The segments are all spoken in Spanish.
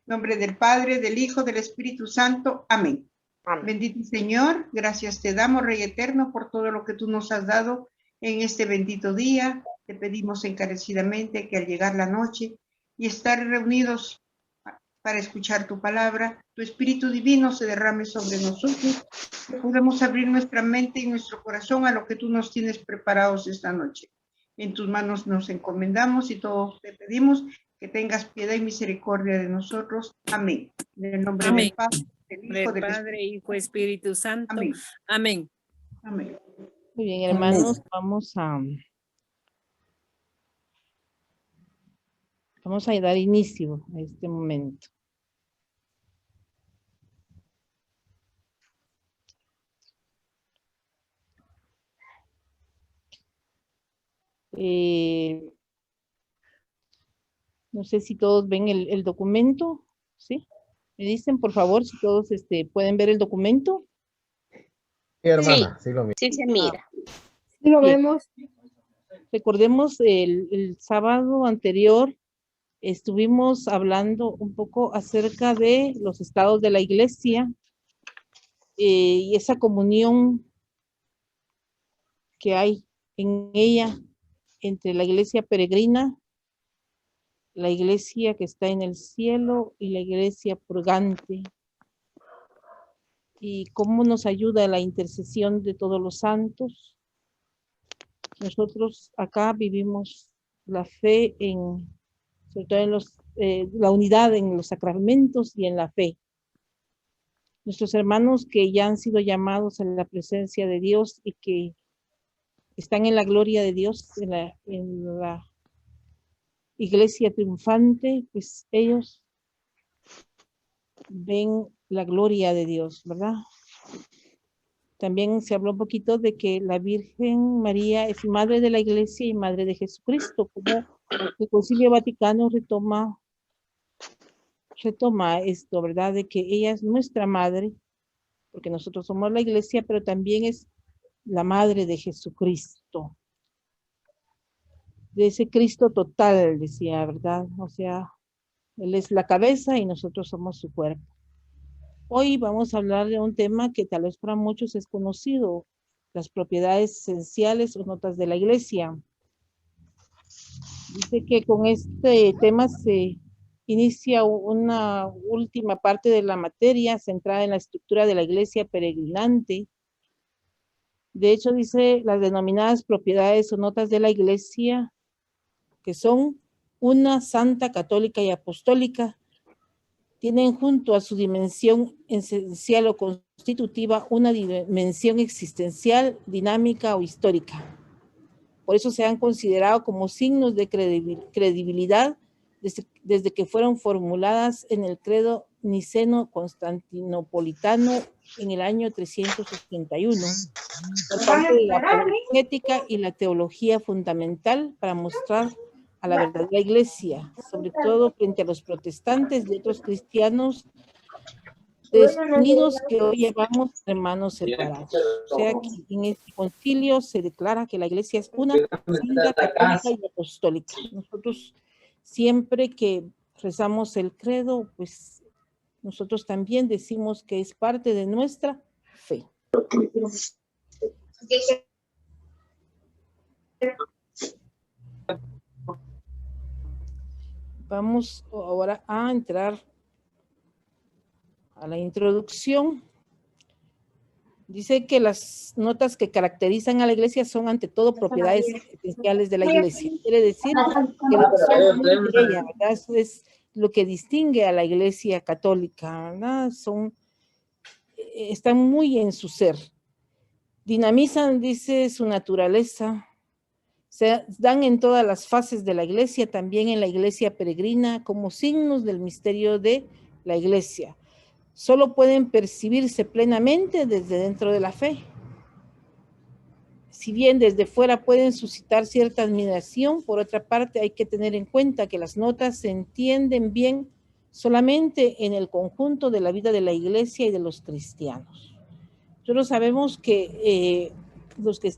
nombre del Padre, del Hijo, del Espíritu Santo. Amén. Amén. Bendito Señor, gracias te damos, Rey Eterno, por todo lo que tú nos has dado en este bendito día. Te pedimos encarecidamente que al llegar la noche y estar reunidos para escuchar tu palabra, tu Espíritu Divino se derrame sobre nosotros, que podamos abrir nuestra mente y nuestro corazón a lo que tú nos tienes preparados esta noche. En tus manos nos encomendamos y todos te pedimos que tengas piedad y misericordia de nosotros. Amén. En el nombre Amén. del Padre, del Hijo, del Padre, Hijo, Espíritu Santo. Amén. Amén. Amén. Muy bien, hermanos, vamos a dar inicio a este momento. No sé si todos ven el documento, ¿sí? Me dicen, por favor, si todos pueden ver el documento. Sí, hermana, sí lo miro. Sí se mira. Sí lo Bien. vemos. Recordemos el sábado anterior estuvimos hablando un poco acerca de los estados de la iglesia y esa comunión que hay en ella entre la iglesia peregrina, la iglesia que está en el cielo y la iglesia purgante, y cómo nos ayuda la intercesión de todos los santos. Nosotros acá vivimos la fe sobre todo en la unidad en los sacramentos y en la fe. Nuestros hermanos que ya han sido llamados a la presencia de Dios y que están en la gloria de Dios, en la iglesia triunfante, pues ellos ven la gloria de Dios, ¿verdad? También se habló un poquito de que la Virgen María es madre de la iglesia y madre de Jesucristo, como el Concilio Vaticano retoma esto, ¿verdad? De que ella es nuestra madre, porque nosotros somos la iglesia, pero también es la madre de Jesucristo. De ese Cristo total, decía, ¿verdad? O sea, Él es la cabeza y nosotros somos su cuerpo. Hoy vamos a hablar de un tema que tal vez para muchos es conocido, las propiedades esenciales o notas de la iglesia. Dice que con este tema se inicia una última parte de la materia centrada en la estructura de la iglesia peregrinante. De hecho, dice las denominadas propiedades o notas de la iglesia, que son una santa, católica y apostólica, tienen junto a su dimensión esencial o constitutiva una dimensión existencial, dinámica o histórica. Por eso se han considerado como signos de credibilidad desde que fueron formuladas en el credo niceno-constantinopolitano en el año 381, por parte de la apologética y la teología fundamental para mostrar a la verdadera iglesia, sobre todo frente a los protestantes y otros cristianos desunidos que hoy llamamos hermanos separados. O sea que en este concilio se declara que la iglesia es una santa, católica y apostólica. Nosotros siempre que rezamos el credo, pues nosotros también decimos que es parte de nuestra fe. Vamos ahora a entrar a la introducción. Dice que las notas que caracterizan a la iglesia son ante todo propiedades esenciales de la iglesia. Quiere decir que son de ella, ¿verdad? Eso es lo que distingue a la iglesia católica, ¿verdad? Están muy en su ser. Dinamizan, dice, su naturaleza. Se dan en todas las fases de la iglesia, también en la iglesia peregrina, como signos del misterio de la iglesia. Solo pueden percibirse plenamente desde dentro de la fe. Si bien desde fuera pueden suscitar cierta admiración, por otra parte hay que tener en cuenta que las notas se entienden bien solamente en el conjunto de la vida de la iglesia y de los cristianos. Nosotros sabemos que los que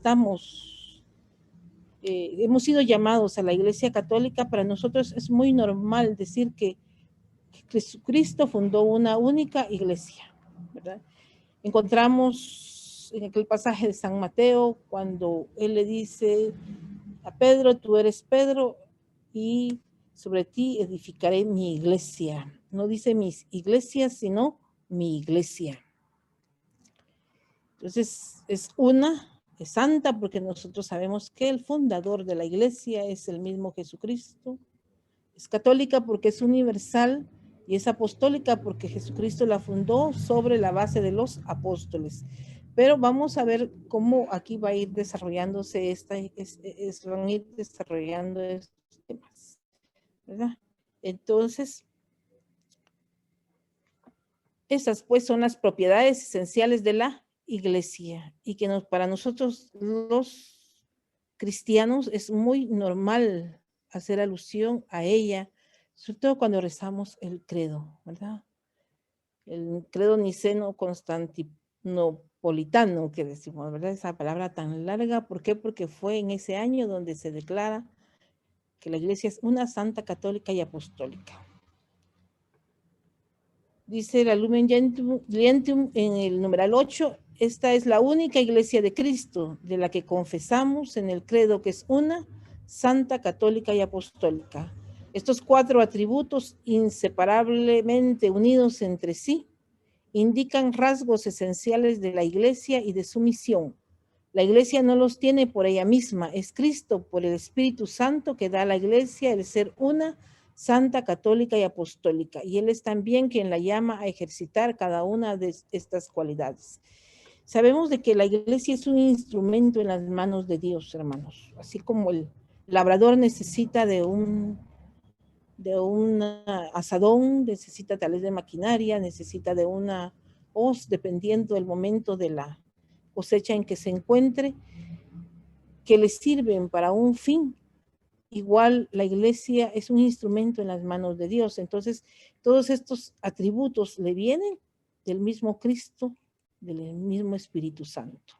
hemos sido llamados a la iglesia católica, para nosotros es muy normal decir que Jesucristo fundó una única iglesia, ¿verdad? Encontramos en aquel pasaje de San Mateo cuando él le dice a Pedro, tú eres Pedro y sobre ti edificaré mi iglesia. No dice mis iglesias, sino mi iglesia. Entonces es santa porque nosotros sabemos que el fundador de la iglesia es el mismo Jesucristo. Es católica porque es universal y es apostólica porque Jesucristo la fundó sobre la base de los apóstoles. Pero vamos a ver cómo aquí va a ir desarrollándose van a ir desarrollando estos temas, ¿verdad? Entonces, esas pues son las propiedades esenciales de la iglesia y que para nosotros los cristianos es muy normal hacer alusión a ella, sobre todo cuando rezamos el credo, ¿verdad? El credo niceno-constantinopolitano que decimos, ¿verdad? Esa palabra tan larga, ¿por qué? Porque fue en ese año donde se declara que la iglesia es una santa, católica y apostólica. Dice la Lumen Gentium en el numeral 8, esta es la única iglesia de Cristo, de la que confesamos en el credo que es una, santa, católica y apostólica. Estos 4 atributos inseparablemente unidos entre sí indican rasgos esenciales de la iglesia y de su misión. La iglesia no los tiene por ella misma, es Cristo por el Espíritu Santo que da a la iglesia el ser una, santa, católica y apostólica, y Él es también quien la llama a ejercitar cada una de estas cualidades. Sabemos de que la iglesia es un instrumento en las manos de Dios, hermanos, así como el labrador necesita de un asadón, necesita tal vez de maquinaria, necesita de una hoz, dependiendo del momento de la cosecha en que se encuentre, que le sirven para un fin. Igual la iglesia es un instrumento en las manos de Dios. Entonces, todos estos atributos le vienen del mismo Cristo, del mismo Espíritu Santo.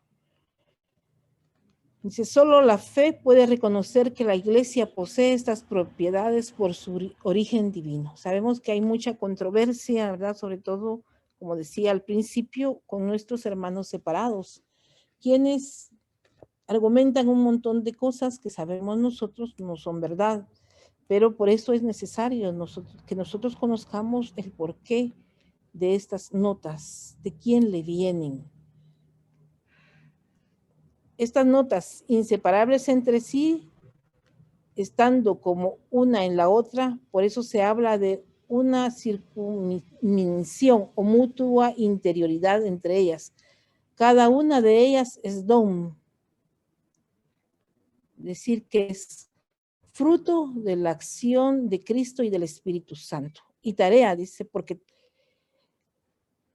Dice, solo la fe puede reconocer que la iglesia posee estas propiedades por su origen divino. Sabemos que hay mucha controversia, ¿verdad? Sobre todo, como decía al principio, con nuestros hermanos separados, quienes argumentan un montón de cosas que sabemos nosotros no son verdad, pero por eso es necesario que nosotros conozcamos el porqué de estas notas, de quién le vienen. Estas notas inseparables entre sí, estando como una en la otra, por eso se habla de una circunmisión o mutua interioridad entre ellas. Cada una de ellas es don, decir que es fruto de la acción de Cristo y del Espíritu Santo. Y tarea, dice, porque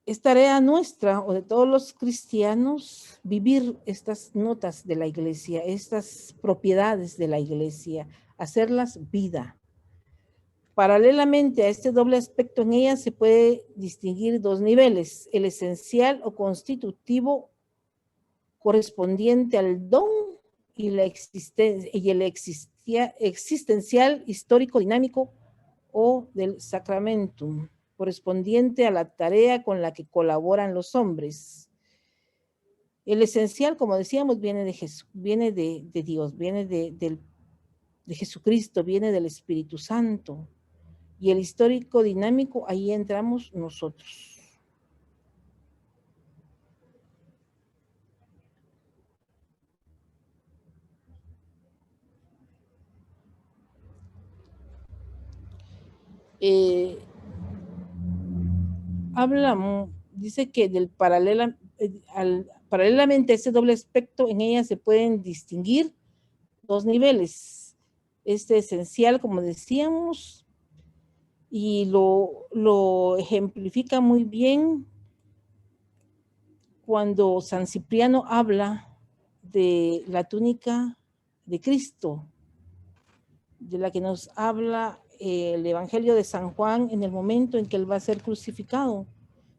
es tarea nuestra o de todos los cristianos vivir estas notas de la iglesia, estas propiedades de la iglesia, hacerlas vida. Paralelamente a este doble aspecto en ella se puede distinguir 2 niveles, el esencial o constitutivo correspondiente al don y el existencial histórico dinámico o del sacramentum, correspondiente a la tarea con la que colaboran los hombres. El esencial, como decíamos, viene de Jesús, viene de Dios, viene de Jesucristo, viene del Espíritu Santo. Y el histórico dinámico, ahí entramos nosotros. Dice que paralelamente a ese doble aspecto, en ella se pueden distinguir 2 niveles. Este esencial, como decíamos, y lo ejemplifica muy bien cuando San Cipriano habla de la túnica de Cristo, de la que nos habla el Evangelio de San Juan en el momento en que él va a ser crucificado,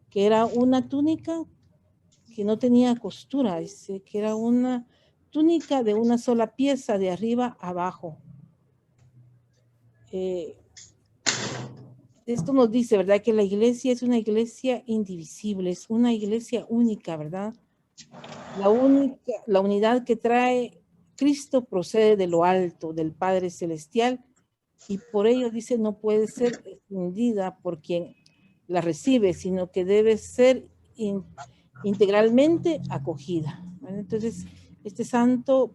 que era una túnica que no tenía costura, que era una túnica de una sola pieza de arriba a abajo. esto nos dice, ¿verdad? Que la iglesia es una iglesia indivisible, es una iglesia única, ¿verdad? La unidad que trae Cristo procede de lo alto, del Padre Celestial, y por ello dice no puede ser escondida por quien la recibe, sino que debe ser integralmente acogida. ¿Vale? Entonces, este santo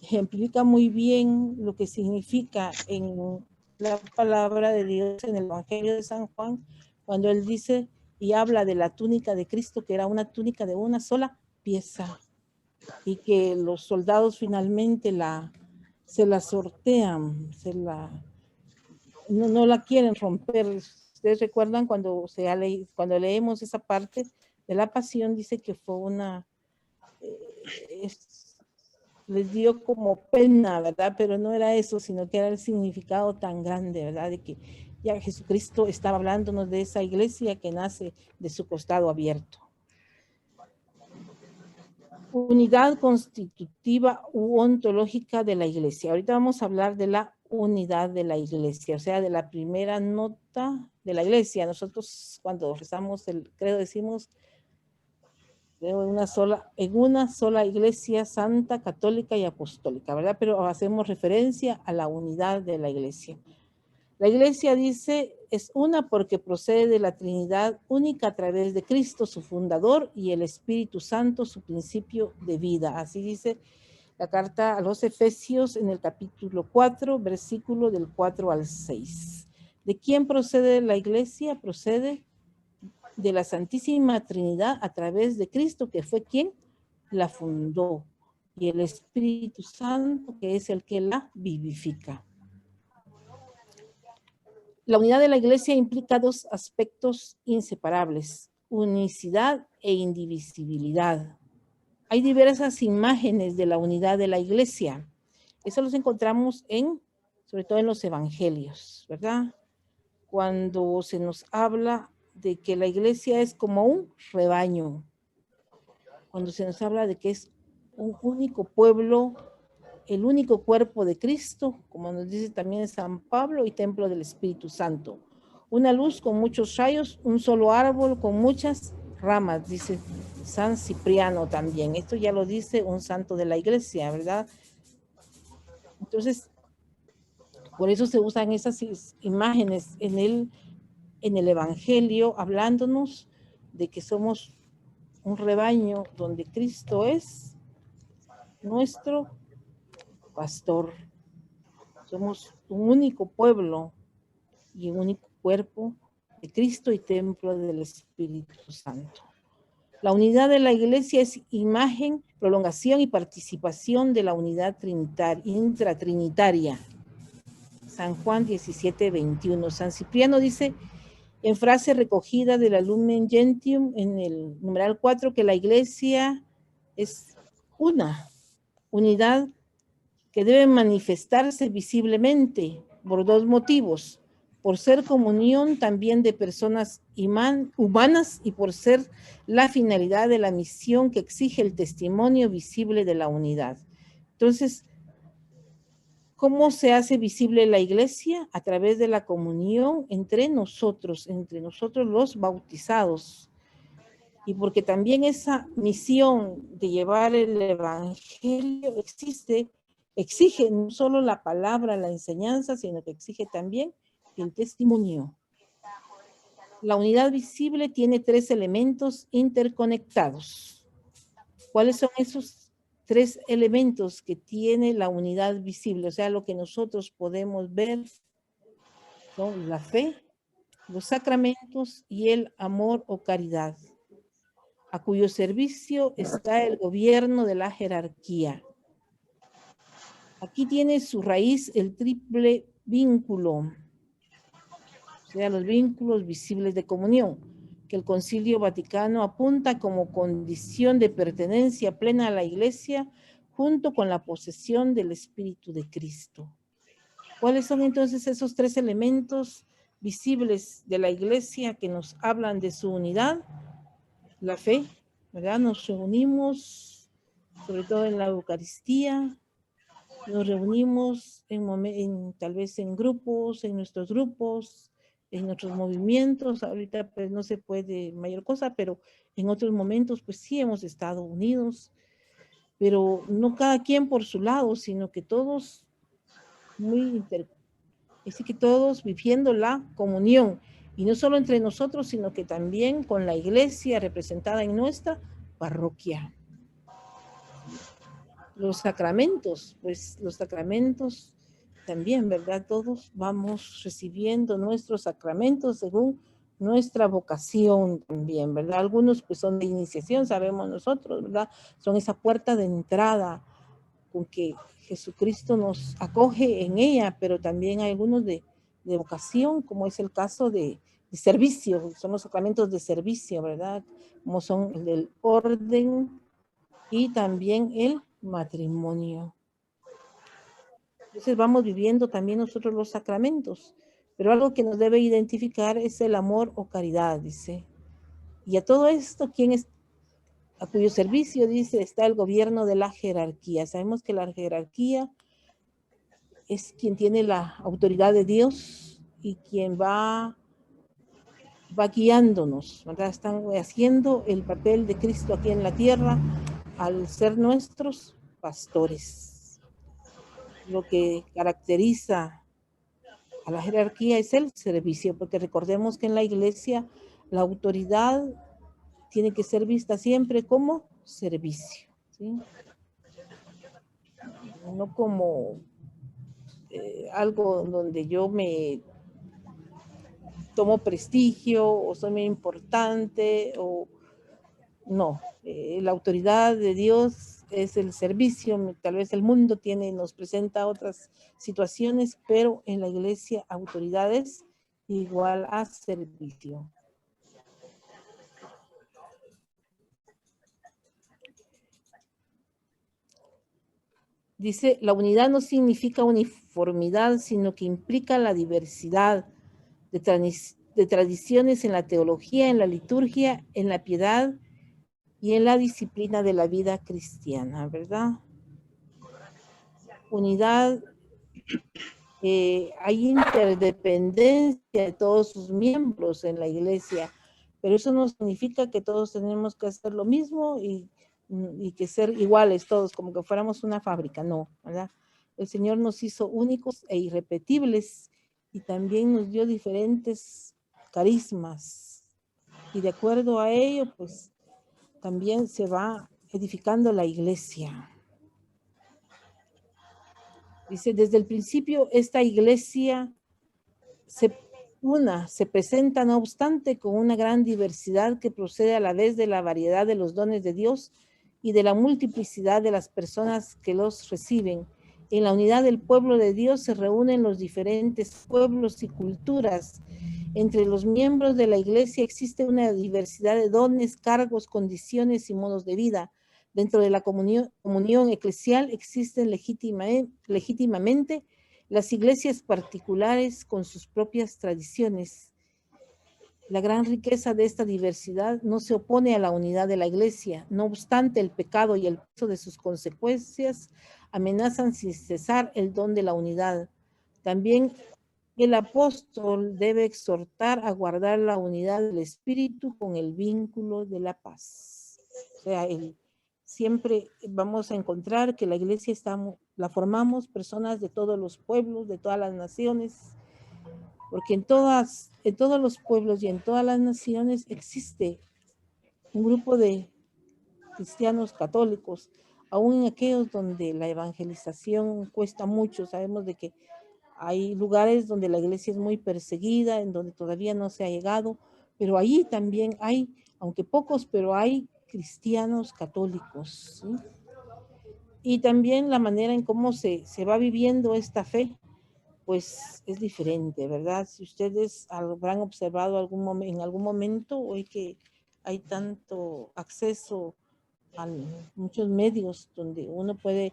ejemplifica muy bien lo que significa en la palabra de Dios en el Evangelio de San Juan, cuando él dice y habla de la túnica de Cristo, que era una túnica de una sola pieza, y que los soldados finalmente se la sortean, no la quieren romper. Ustedes recuerdan cuando leemos esa parte de la pasión, dice que fue les dio como pena, ¿verdad? Pero no era eso, sino que era el significado tan grande, ¿verdad? De que ya Jesucristo estaba hablándonos de esa iglesia que nace de su costado abierto. Unidad constitutiva u ontológica de la iglesia. Ahorita vamos a hablar de la unidad de la iglesia, o sea, de la primera nota de la iglesia. Nosotros cuando rezamos el credo decimos en una sola iglesia santa, católica y apostólica, ¿verdad? Pero hacemos referencia a la unidad de la iglesia. La iglesia dice, es una porque procede de la Trinidad única a través de Cristo, su fundador, y el Espíritu Santo, su principio de vida. Así dice la carta a los Efesios en el capítulo 4, versículo del 4 al 6. ¿De quién procede la iglesia? Procede de la Santísima Trinidad a través de Cristo, que fue quien la fundó, y el Espíritu Santo, que es el que la vivifica. La unidad de la iglesia implica dos aspectos inseparables, unicidad e indivisibilidad. Hay diversas imágenes de la unidad de la iglesia. Eso los encontramos sobre todo en los evangelios, ¿verdad? Cuando se nos habla de que la iglesia es como un rebaño, cuando se nos habla de que es un único pueblo, el único cuerpo de Cristo, como nos dice también San Pablo, y templo del Espíritu Santo. Una luz con muchos rayos, un solo árbol con muchas ramas, dice San Cipriano también. Esto ya lo dice un santo de la iglesia, ¿verdad? Entonces, por eso se usan esas imágenes en el Evangelio, hablándonos de que somos un rebaño donde Cristo es nuestro pastor. Somos un único pueblo y un único cuerpo de Cristo y templo del Espíritu Santo. La unidad de la iglesia es imagen, prolongación y participación de la unidad intratrinitaria. San Juan 17:21. San Cipriano dice en frase recogida de la Lumen Gentium en el numeral 4 que la iglesia es una unidad que debe manifestarse visiblemente por dos motivos, por ser comunión también de personas humanas y por ser la finalidad de la misión que exige el testimonio visible de la unidad. Entonces, ¿cómo se hace visible la iglesia? A través de la comunión entre nosotros los bautizados. Y porque también esa misión de llevar el evangelio exige no solo la palabra, la enseñanza, sino que exige también el testimonio. La unidad visible tiene tres elementos interconectados. ¿Cuáles son esos tres elementos que tiene la unidad visible? O sea, lo que nosotros podemos ver son la fe, los sacramentos y el amor o caridad, a cuyo servicio está el gobierno de la jerarquía. Aquí tiene su raíz el triple vínculo, o sea, los vínculos visibles de comunión, que el Concilio Vaticano apunta como condición de pertenencia plena a la Iglesia, junto con la posesión del Espíritu de Cristo. ¿Cuáles son entonces esos tres elementos visibles de la Iglesia que nos hablan de su unidad? La fe, ¿verdad? Nos reunimos, sobre todo en la Eucaristía, nos reunimos tal vez en grupos, en nuestros grupos, en nuestros movimientos. Ahorita pues no se puede mayor cosa, pero en otros momentos pues sí hemos estado unidos, pero no cada quien por su lado, sino que todos así que todos viviendo la comunión, y no solo entre nosotros, sino que también con la iglesia representada en nuestra parroquia. Los sacramentos, pues los sacramentos también, ¿verdad? Todos vamos recibiendo nuestros sacramentos según nuestra vocación también, ¿verdad? Algunos pues son de iniciación, sabemos nosotros, ¿verdad? Son esa puerta de entrada con que Jesucristo nos acoge en ella, pero también hay algunos de vocación, como es el caso de servicio, son los sacramentos de servicio, ¿verdad? Como son el del orden y también el matrimonio. Entonces vamos viviendo también nosotros los sacramentos, pero algo que nos debe identificar es el amor o caridad, dice. Y a todo esto, ¿quién es? A cuyo servicio, dice, está el gobierno de la jerarquía. Sabemos que la jerarquía es quien tiene la autoridad de Dios y quien va guiándonos, ¿verdad? Están haciendo el papel de Cristo aquí en la tierra al ser nuestros pastores. Lo que caracteriza a la jerarquía es el servicio, porque recordemos que en la iglesia la autoridad tiene que ser vista siempre como servicio, ¿sí? No como algo donde yo me tomo prestigio o soy muy importante, o no. La autoridad de Dios es el servicio. Tal vez el mundo nos presenta otras situaciones, pero en la iglesia autoridad es igual a servicio. Dice, la unidad no significa uniformidad, sino que implica la diversidad de tradiciones en la teología, en la liturgia, en la piedad y en la disciplina de la vida cristiana, ¿verdad? Unidad, hay interdependencia de todos sus miembros en la iglesia, pero eso no significa que todos tenemos que hacer lo mismo y que ser iguales todos, como que fuéramos una fábrica, no, ¿verdad? El Señor nos hizo únicos e irrepetibles y también nos dio diferentes carismas, y de acuerdo a ello, pues también se va edificando la iglesia. Dice, desde el principio esta iglesia se presenta, no obstante, con una gran diversidad que procede a la vez de la variedad de los dones de Dios y de la multiplicidad de las personas que los reciben. En la unidad del pueblo de Dios se reúnen los diferentes pueblos y culturas. Entre los miembros de la iglesia existe una diversidad de dones, cargos, condiciones y modos de vida. Dentro de la comunión eclesial existen legítimamente las iglesias particulares con sus propias tradiciones. La gran riqueza de esta diversidad no se opone a la unidad de la iglesia. No obstante, el pecado y el peso de sus consecuencias amenazan sin cesar el don de la unidad. También el apóstol debe exhortar a guardar la unidad del espíritu con el vínculo de la paz. O sea, siempre vamos a encontrar que la iglesia la formamos personas de todos los pueblos, de todas las naciones, porque en todos los pueblos y en todas las naciones existe un grupo de cristianos católicos, aún en aquellos donde la evangelización cuesta mucho. Sabemos de que hay lugares donde la iglesia es muy perseguida, en donde todavía no se ha llegado, pero allí también hay, aunque pocos, pero hay cristianos católicos, ¿sí? Y también la manera en cómo se va viviendo esta fe, pues es diferente, ¿verdad? Si ustedes habrán observado en algún momento, hoy que hay tanto acceso a muchos medios donde uno puede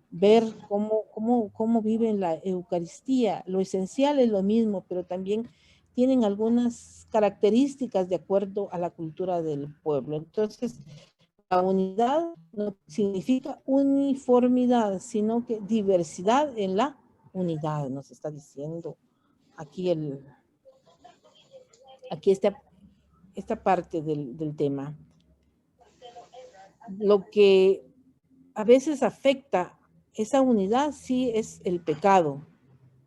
ver cómo viven la Eucaristía. Lo esencial es lo mismo, pero también tienen algunas características de acuerdo a la cultura del pueblo. Entonces, la unidad no significa uniformidad, sino que diversidad en la unidad, nos está diciendo aquí el aquí esta parte del tema. Lo que a veces afecta esa unidad sí es el pecado,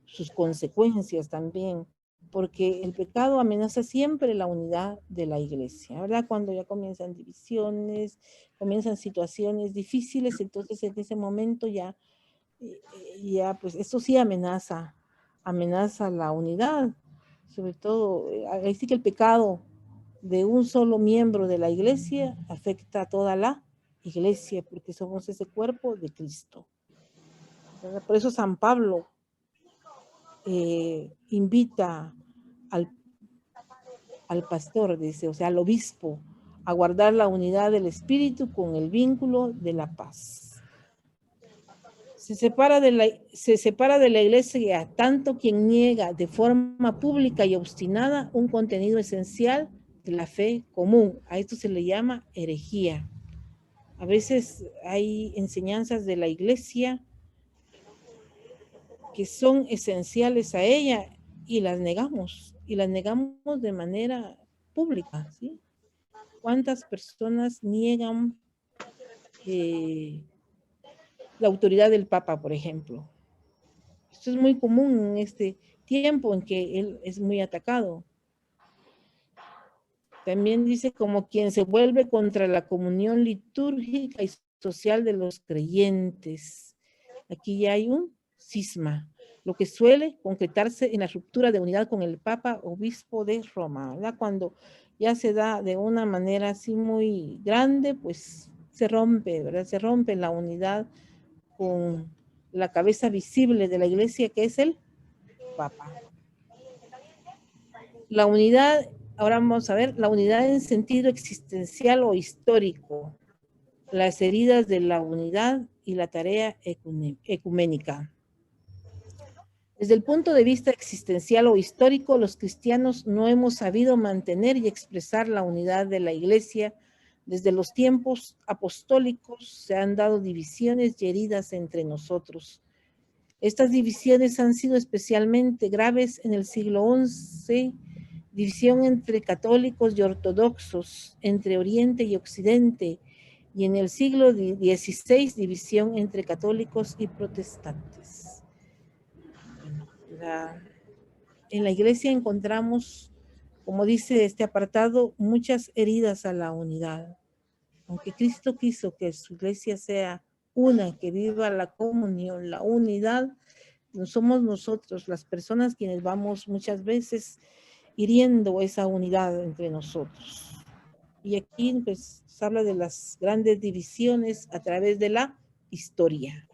sus consecuencias también, porque el pecado amenaza siempre la unidad de la iglesia, ¿verdad? Cuando ya comienzan divisiones, comienzan situaciones difíciles, entonces en ese momento ya pues esto sí amenaza la unidad, sobre todo, ahí sí que el pecado de un solo miembro de la iglesia afecta a toda la iglesia, porque somos ese cuerpo de Cristo, ¿verdad? Por eso San Pablo invita al pastor, dice, o sea, al obispo, a guardar la unidad del espíritu con el vínculo de la paz. Se separa de la iglesia tanto quien niega de forma pública y obstinada un contenido esencial de la fe común. A esto se le llama herejía. A veces hay enseñanzas de la iglesia que son esenciales a ella y las negamos de manera pública, ¿sí? ¿Cuántas personas niegan la autoridad del Papa, por ejemplo? Esto es muy común en este tiempo en que él es muy atacado. También dice como quien se vuelve contra la comunión litúrgica y social de los creyentes. Aquí ya hay un cisma, lo que suele concretarse en la ruptura de unidad con el Papa Obispo de Roma, ¿verdad? Cuando ya se da de una manera así muy grande, pues se rompe, ¿verdad? Se rompe la unidad con la cabeza visible de la iglesia, que es el Papa. La unidad, ahora vamos a ver, la unidad en sentido existencial o histórico, las heridas de la unidad y la tarea ecuménica. Desde el punto de vista existencial o histórico, los cristianos no hemos sabido mantener y expresar la unidad de la iglesia. Desde los tiempos apostólicos se han dado divisiones y heridas entre nosotros. Estas divisiones han sido especialmente graves en el siglo XI, división entre católicos y ortodoxos, entre Oriente y Occidente, y en el siglo XVI, división entre católicos y protestantes. En la iglesia encontramos, como dice este apartado, muchas heridas a la unidad. Aunque Cristo quiso que su iglesia sea una, que viva la comunión, la unidad, no somos nosotros, las personas, quienes vamos muchas veces hiriendo esa unidad entre nosotros. Y aquí pues se habla de las grandes divisiones a través de la historia.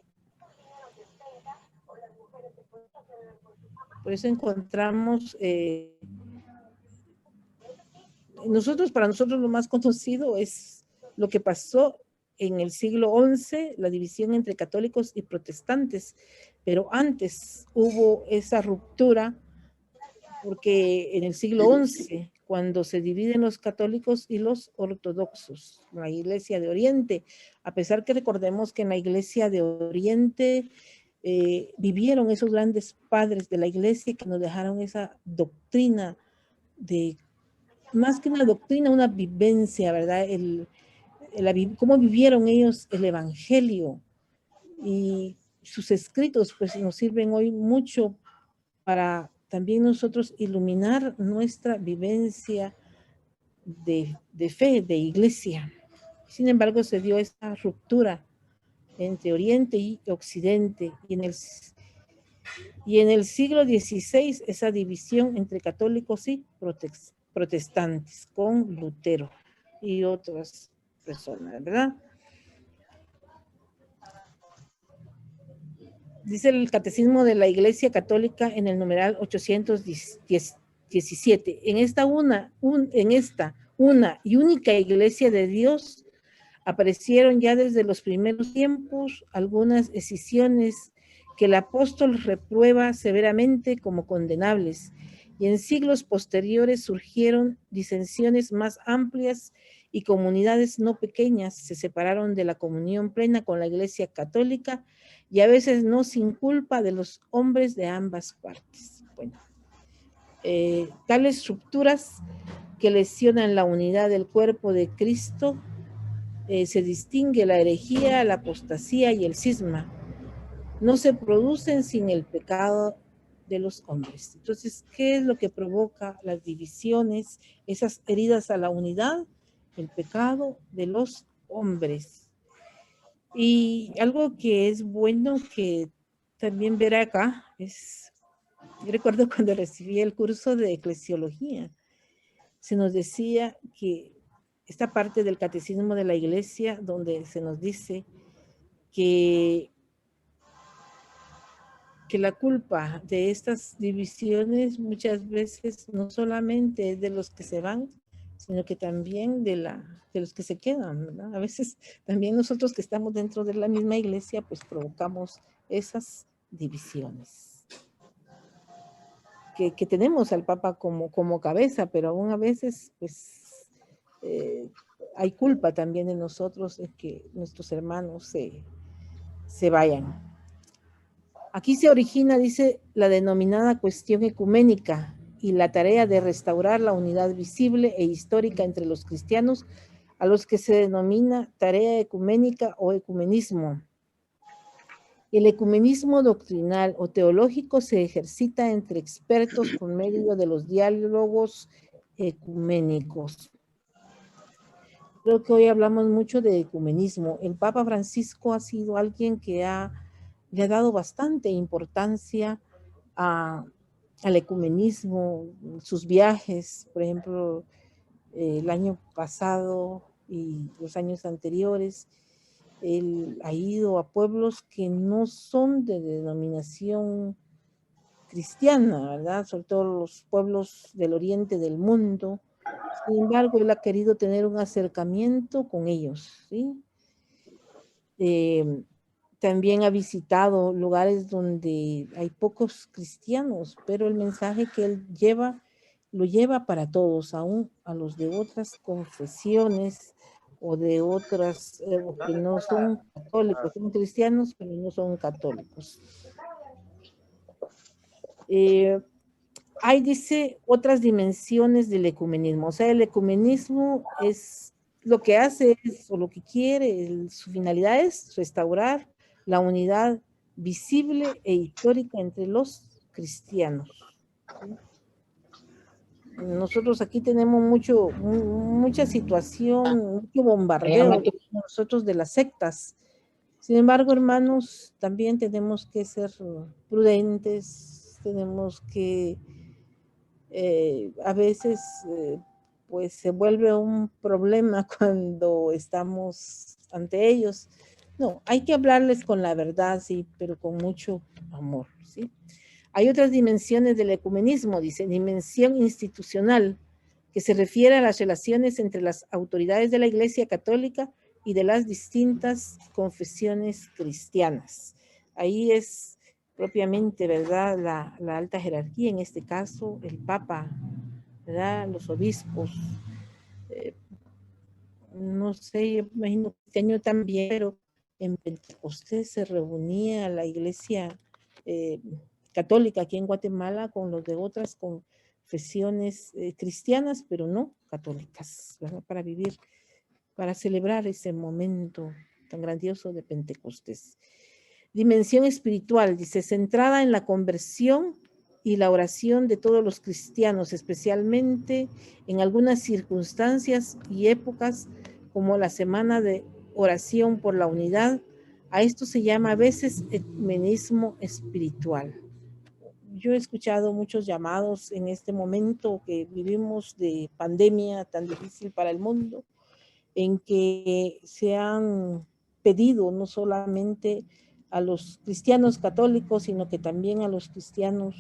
Por eso encontramos, para nosotros lo más conocido es lo que pasó en el siglo XI, la división entre católicos y protestantes, pero antes hubo esa ruptura porque en el siglo XI, cuando se dividen los católicos y los ortodoxos, la iglesia de Oriente, a pesar que recordemos que en la iglesia de Oriente vivieron esos grandes padres de la iglesia que nos dejaron esa doctrina de, más que una doctrina, una vivencia, ¿verdad? Cómo vivieron ellos el evangelio, y sus escritos pues nos sirven hoy mucho para también nosotros iluminar nuestra vivencia de fe, de iglesia. Sin embargo, se dio esta ruptura entre Oriente y Occidente, y en el siglo XVI esa división entre católicos y protestantes, con Lutero y otras personas, ¿verdad? Dice el Catecismo de la Iglesia Católica en el numeral 817, en esta una y única Iglesia de Dios aparecieron ya desde los primeros tiempos algunas escisiones que el apóstol reprueba severamente como condenables, y en siglos posteriores surgieron disensiones más amplias y comunidades no pequeñas se separaron de la comunión plena con la Iglesia Católica, y a veces no sin culpa de los hombres de ambas partes. Bueno, tales rupturas que lesionan la unidad del cuerpo de Cristo, se distingue la herejía, la apostasía y el cisma. No se producen sin el pecado de los hombres. Entonces, ¿qué es lo que provoca las divisiones, esas heridas a la unidad? El pecado de los hombres. Y algo que es bueno que también ver acá es, yo recuerdo cuando recibí el curso de eclesiología, se nos decía que esta parte del catecismo de la iglesia, donde se nos dice que la culpa de estas divisiones muchas veces no solamente es de los que se van, sino que también de los que se quedan, ¿verdad? A veces también nosotros que estamos dentro de la misma iglesia, pues provocamos esas divisiones. Que tenemos al Papa como cabeza, pero aún a veces, pues, hay culpa también en nosotros de que nuestros hermanos se vayan. Aquí se origina, dice, la denominada cuestión ecuménica y la tarea de restaurar la unidad visible e histórica entre los cristianos, a los que se denomina tarea ecuménica o ecumenismo. El ecumenismo doctrinal o teológico se ejercita entre expertos por medio de los diálogos ecuménicos. Creo que hoy hablamos mucho de ecumenismo. El Papa Francisco ha sido alguien que le ha dado bastante importancia al ecumenismo, sus viajes, por ejemplo, el año pasado y los años anteriores, él ha ido a pueblos que no son de denominación cristiana, ¿verdad? Sobre todo los pueblos del oriente del mundo. Sin embargo, él ha querido tener un acercamiento con ellos, ¿sí? También ha visitado lugares donde hay pocos cristianos, pero el mensaje que él lleva, lo lleva para todos, aún a los de otras confesiones o de otras que no son católicos, son cristianos, pero no son católicos. Hay, dice, otras dimensiones del ecumenismo. O sea, el ecumenismo es lo que hace, o lo que quiere, su finalidad es restaurar la unidad visible e histórica entre los cristianos. Nosotros aquí tenemos mucha situación, mucho bombardeo nosotros de las sectas. Sin embargo, hermanos, también tenemos que ser prudentes, tenemos que a veces pues se vuelve un problema cuando estamos ante ellos. No, hay que hablarles con la verdad, sí, pero con mucho amor, ¿sí? Hay otras dimensiones del ecumenismo, dice, dimensión institucional, que se refiere a las relaciones entre las autoridades de la Iglesia Católica y de las distintas confesiones cristianas. Ahí es propiamente, ¿verdad?, la alta jerarquía, en este caso el Papa, ¿verdad?, los obispos. No sé, yo imagino que este año también, pero en Pentecostés se reunía la Iglesia católica aquí en Guatemala con los de otras confesiones cristianas, pero no católicas, ¿verdad?, para vivir, para celebrar ese momento tan grandioso de Pentecostés. Dimensión espiritual, dice, centrada en la conversión y la oración de todos los cristianos, especialmente en algunas circunstancias y épocas como la semana de oración por la unidad. A esto se llama a veces ecumenismo espiritual. Yo he escuchado muchos llamados en este momento que vivimos de pandemia tan difícil para el mundo, en que se han pedido no solamente a los cristianos católicos, sino que también a los cristianos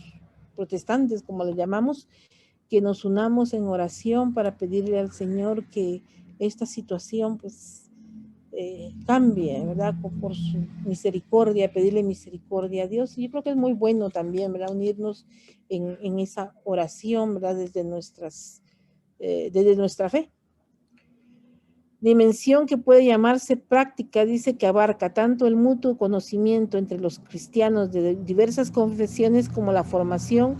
protestantes, como les llamamos, que nos unamos en oración para pedirle al Señor que esta situación pues cambie, ¿verdad?, por su misericordia, pedirle misericordia a Dios. Y yo creo que es muy bueno también, ¿verdad?, unirnos en esa oración, ¿verdad?, desde nuestra fe. Dimensión que puede llamarse práctica, dice, que abarca tanto el mutuo conocimiento entre los cristianos de diversas confesiones como la formación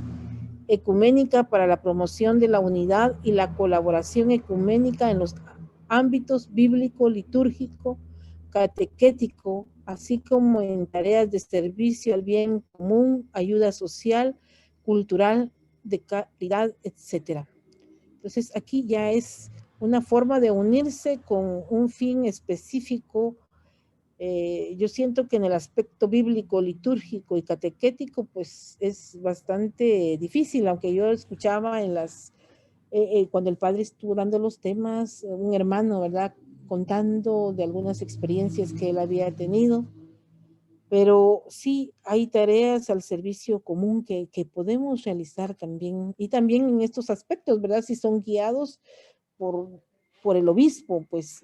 ecuménica para la promoción de la unidad y la colaboración ecuménica en los ámbitos bíblico, litúrgico, catequético, así como en tareas de servicio al bien común, ayuda social, cultural, de calidad, etcétera. Entonces aquí ya es una forma de unirse con un fin específico. Yo siento que en el aspecto bíblico, litúrgico y catequético, pues es bastante difícil, aunque yo escuchaba en las, cuando el padre estuvo dando los temas, un hermano, ¿verdad?, contando de algunas experiencias que él había tenido, pero sí hay tareas al servicio común que podemos realizar también, y también en estos aspectos, ¿verdad?, si son guiados por el obispo, pues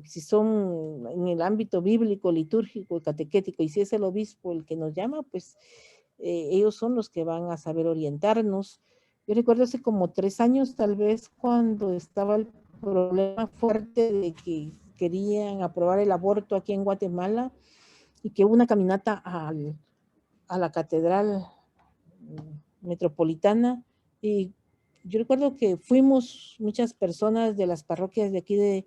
si son en el ámbito bíblico, litúrgico, catequético, y si es el obispo el que nos llama, pues ellos son los que van a saber orientarnos. Yo recuerdo hace como 3 años, tal vez, cuando estaba el problema fuerte de que querían aprobar el aborto aquí en Guatemala y que hubo una caminata a la catedral metropolitana, y yo recuerdo que fuimos muchas personas de las parroquias de aquí de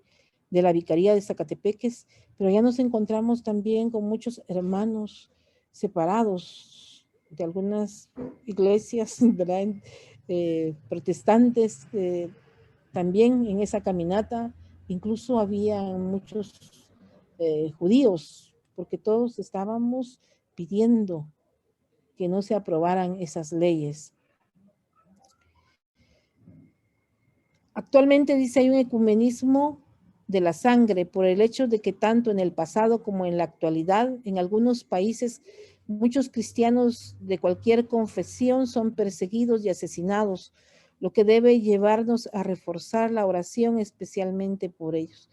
la Vicaría de Zacatepeques, pero ya nos encontramos también con muchos hermanos separados de algunas iglesias, ¿verdad?, protestantes, también en esa caminata. Incluso había muchos judíos, porque todos estábamos pidiendo que no se aprobaran esas leyes. Actualmente dice hay un ecumenismo de la sangre por el hecho de que tanto en el pasado como en la actualidad, en algunos países, muchos cristianos de cualquier confesión son perseguidos y asesinados, lo que debe llevarnos a reforzar la oración especialmente por ellos.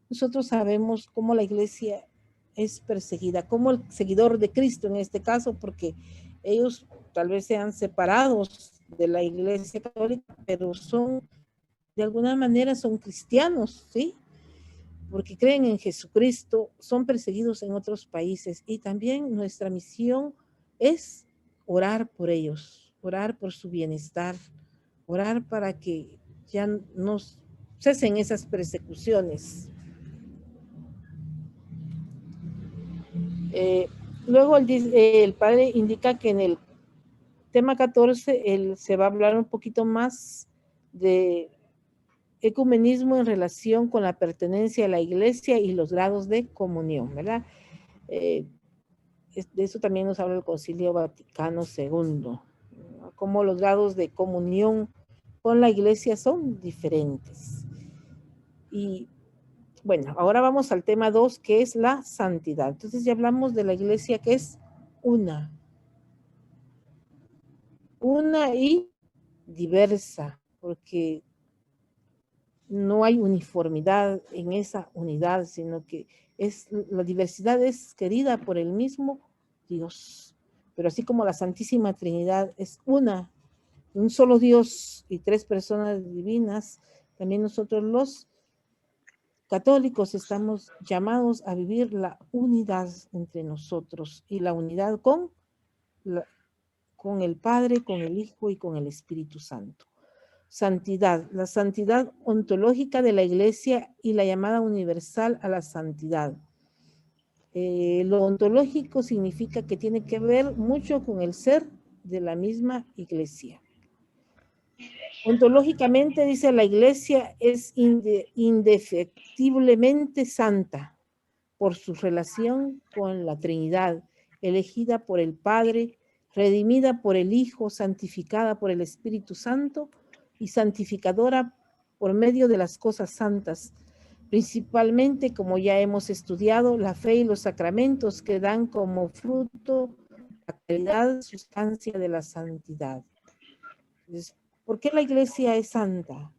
Nosotros sabemos cómo la iglesia es perseguida, como el seguidor de Cristo en este caso, porque ellos tal vez sean separados de la iglesia católica, pero son, de alguna manera son cristianos, ¿sí? Porque creen en Jesucristo, son perseguidos en otros países, y también nuestra misión es orar por ellos, orar por su bienestar, orar para que ya no cesen esas persecuciones. Luego el padre indica que en el tema 14 se va a hablar un poquito más de ecumenismo en relación con la pertenencia a la iglesia y los grados de comunión, ¿verdad? De eso también nos habla el Concilio Vaticano II, ¿no? Cómo los grados de comunión con la iglesia son diferentes. Y bueno, ahora vamos al tema 2, que es la santidad. Entonces ya hablamos de la iglesia que es una y diversa, porque no hay uniformidad en esa unidad, sino que la diversidad es querida por el mismo Dios. Pero así como la Santísima Trinidad es un solo Dios y 3 personas divinas, también nosotros los católicos estamos llamados a vivir la unidad entre nosotros, y la unidad con el Padre, con el Hijo y con el Espíritu Santo. Santidad, la santidad ontológica de la iglesia y la llamada universal a la santidad. Lo ontológico significa que tiene que ver mucho con el ser de la misma iglesia. Ontológicamente, dice, la iglesia es indefectiblemente santa por su relación con la Trinidad, elegida por el Padre, redimida por el Hijo, santificada por el Espíritu Santo y santificadora por medio de las cosas santas, principalmente, como ya hemos estudiado, la fe y los sacramentos que dan como fruto la calidad, sustancia de la santidad. Entonces, ¿por qué la iglesia es santa?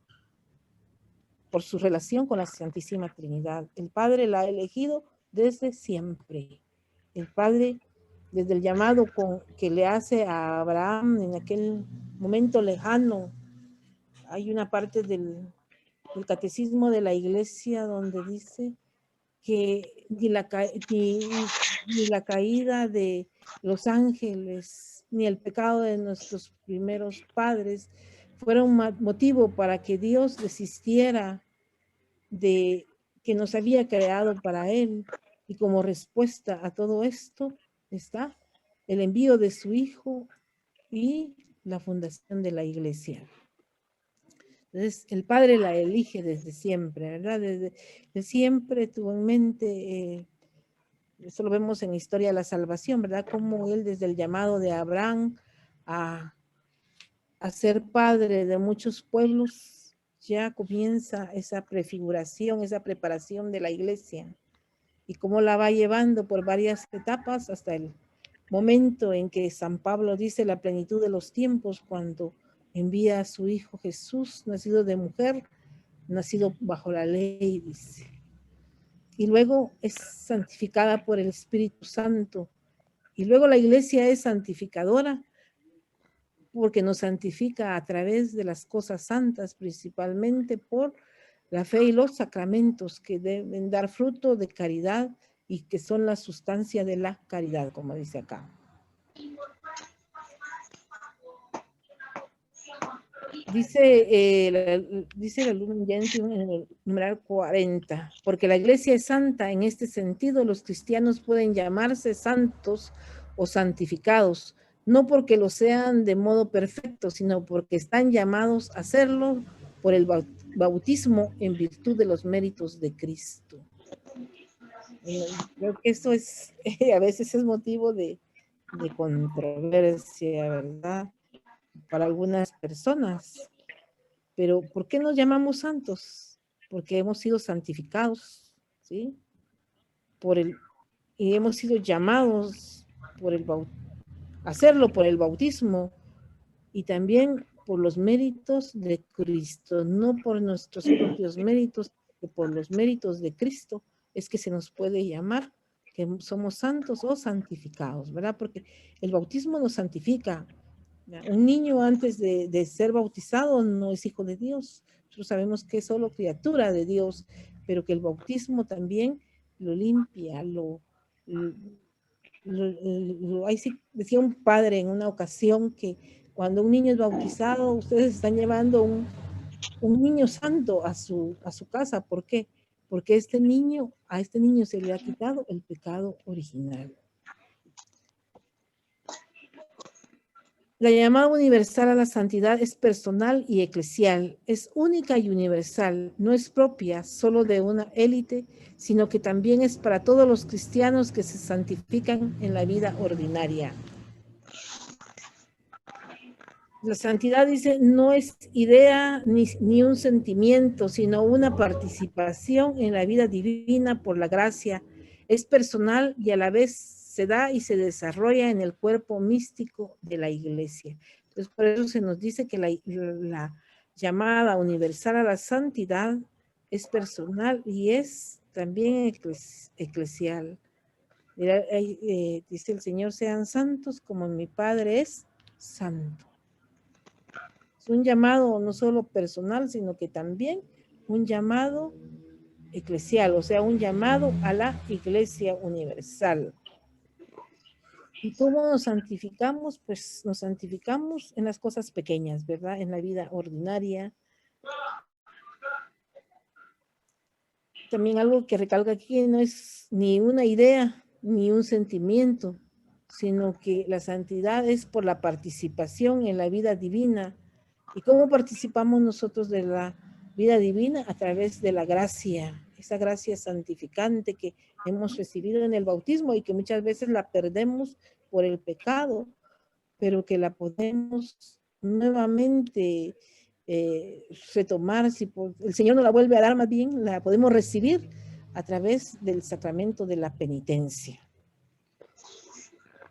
Por su relación con la Santísima Trinidad. El Padre la ha elegido desde siempre. El Padre, desde el llamado que le hace a Abraham en aquel momento lejano, hay una parte del catecismo de la iglesia donde dice que ni la caída de los ángeles, ni el pecado de nuestros primeros padres fueron motivo para que Dios desistiera de que nos había creado para Él. Y como respuesta a todo esto está el envío de su Hijo y la fundación de la iglesia. Entonces, el Padre la elige desde siempre, ¿verdad? Desde siempre tuvo en mente, eso lo vemos en Historia de la Salvación, ¿verdad? Como Él desde el llamado de Abraham a ser padre de muchos pueblos, ya comienza esa prefiguración, esa preparación de la iglesia, y cómo la va llevando por varias etapas hasta el momento en que San Pablo dice la plenitud de los tiempos, cuando envía a su Hijo Jesús, nacido de mujer, nacido bajo la ley, dice. Y luego es santificada por el Espíritu Santo. Y luego la iglesia es santificadora porque nos santifica a través de las cosas santas, principalmente por la fe y los sacramentos que deben dar fruto de caridad y que son la sustancia de la caridad, como dice acá. Dice el Lumen Gentium en el numeral 40, porque la iglesia es santa. En este sentido, los cristianos pueden llamarse santos o santificados, no porque lo sean de modo perfecto, sino porque están llamados a hacerlo por el bautismo en virtud de los méritos de Cristo. Creo que eso es, a veces es motivo de controversia, ¿verdad? Para algunas personas. Pero ¿por qué nos llamamos santos? Porque hemos sido santificados, ¿sí? Y hemos sido llamados hacerlo por el bautismo y también por los méritos de Cristo, no por nuestros propios méritos, sino por los méritos de Cristo es que se nos puede llamar que somos santos o santificados, ¿verdad? Porque el bautismo nos santifica. Un niño antes de ser bautizado no es hijo de Dios. Nosotros sabemos que es solo criatura de Dios, pero que el bautismo también lo limpia, ahí sí decía un padre en una ocasión que cuando un niño es bautizado, ustedes están llevando un niño santo a su casa. ¿Por qué? Porque a este niño se le ha quitado el pecado original. La llamada universal a la santidad es personal y eclesial, es única y universal, no es propia solo de una élite, sino que también es para todos los cristianos que se santifican en la vida ordinaria. La santidad, dice, no es idea ni un sentimiento, sino una participación en la vida divina por la gracia. Es personal y a la vez se da y se desarrolla en el cuerpo místico de la iglesia. Entonces, por eso se nos dice que la llamada universal a la santidad es personal y es también eclesial. Dice el Señor, sean santos como mi Padre es santo. Es un llamado no solo personal, sino que también un llamado eclesial, o sea, un llamado a la iglesia universal. ¿Y cómo nos santificamos? Pues nos santificamos en las cosas pequeñas, ¿verdad? En la vida ordinaria. También algo que recalca aquí no es ni una idea, ni un sentimiento, sino que la santidad es por la participación en la vida divina. ¿Y cómo participamos nosotros de la vida divina? A través de la gracia, esa gracia santificante que hemos recibido en el bautismo y que muchas veces la perdemos por el pecado, pero que la podemos nuevamente retomar, si el Señor nos la vuelve a dar, más bien la podemos recibir a través del sacramento de la penitencia.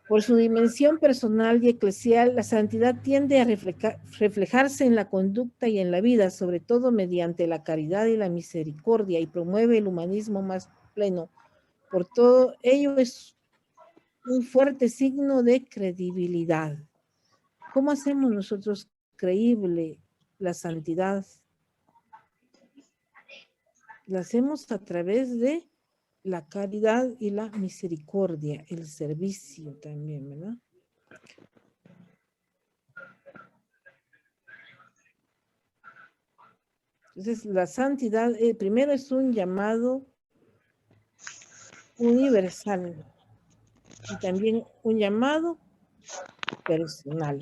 Por su dimensión personal y eclesial, la santidad tiende a reflejarse en la conducta y en la vida, sobre todo mediante la caridad y la misericordia, y promueve el humanismo más pleno. Por todo ello es un fuerte signo de credibilidad. ¿Cómo hacemos nosotros creíble la santidad? La hacemos a través de la caridad y la misericordia, el servicio también, ¿verdad? Entonces, la santidad, primero es un llamado universal y también un llamado personal.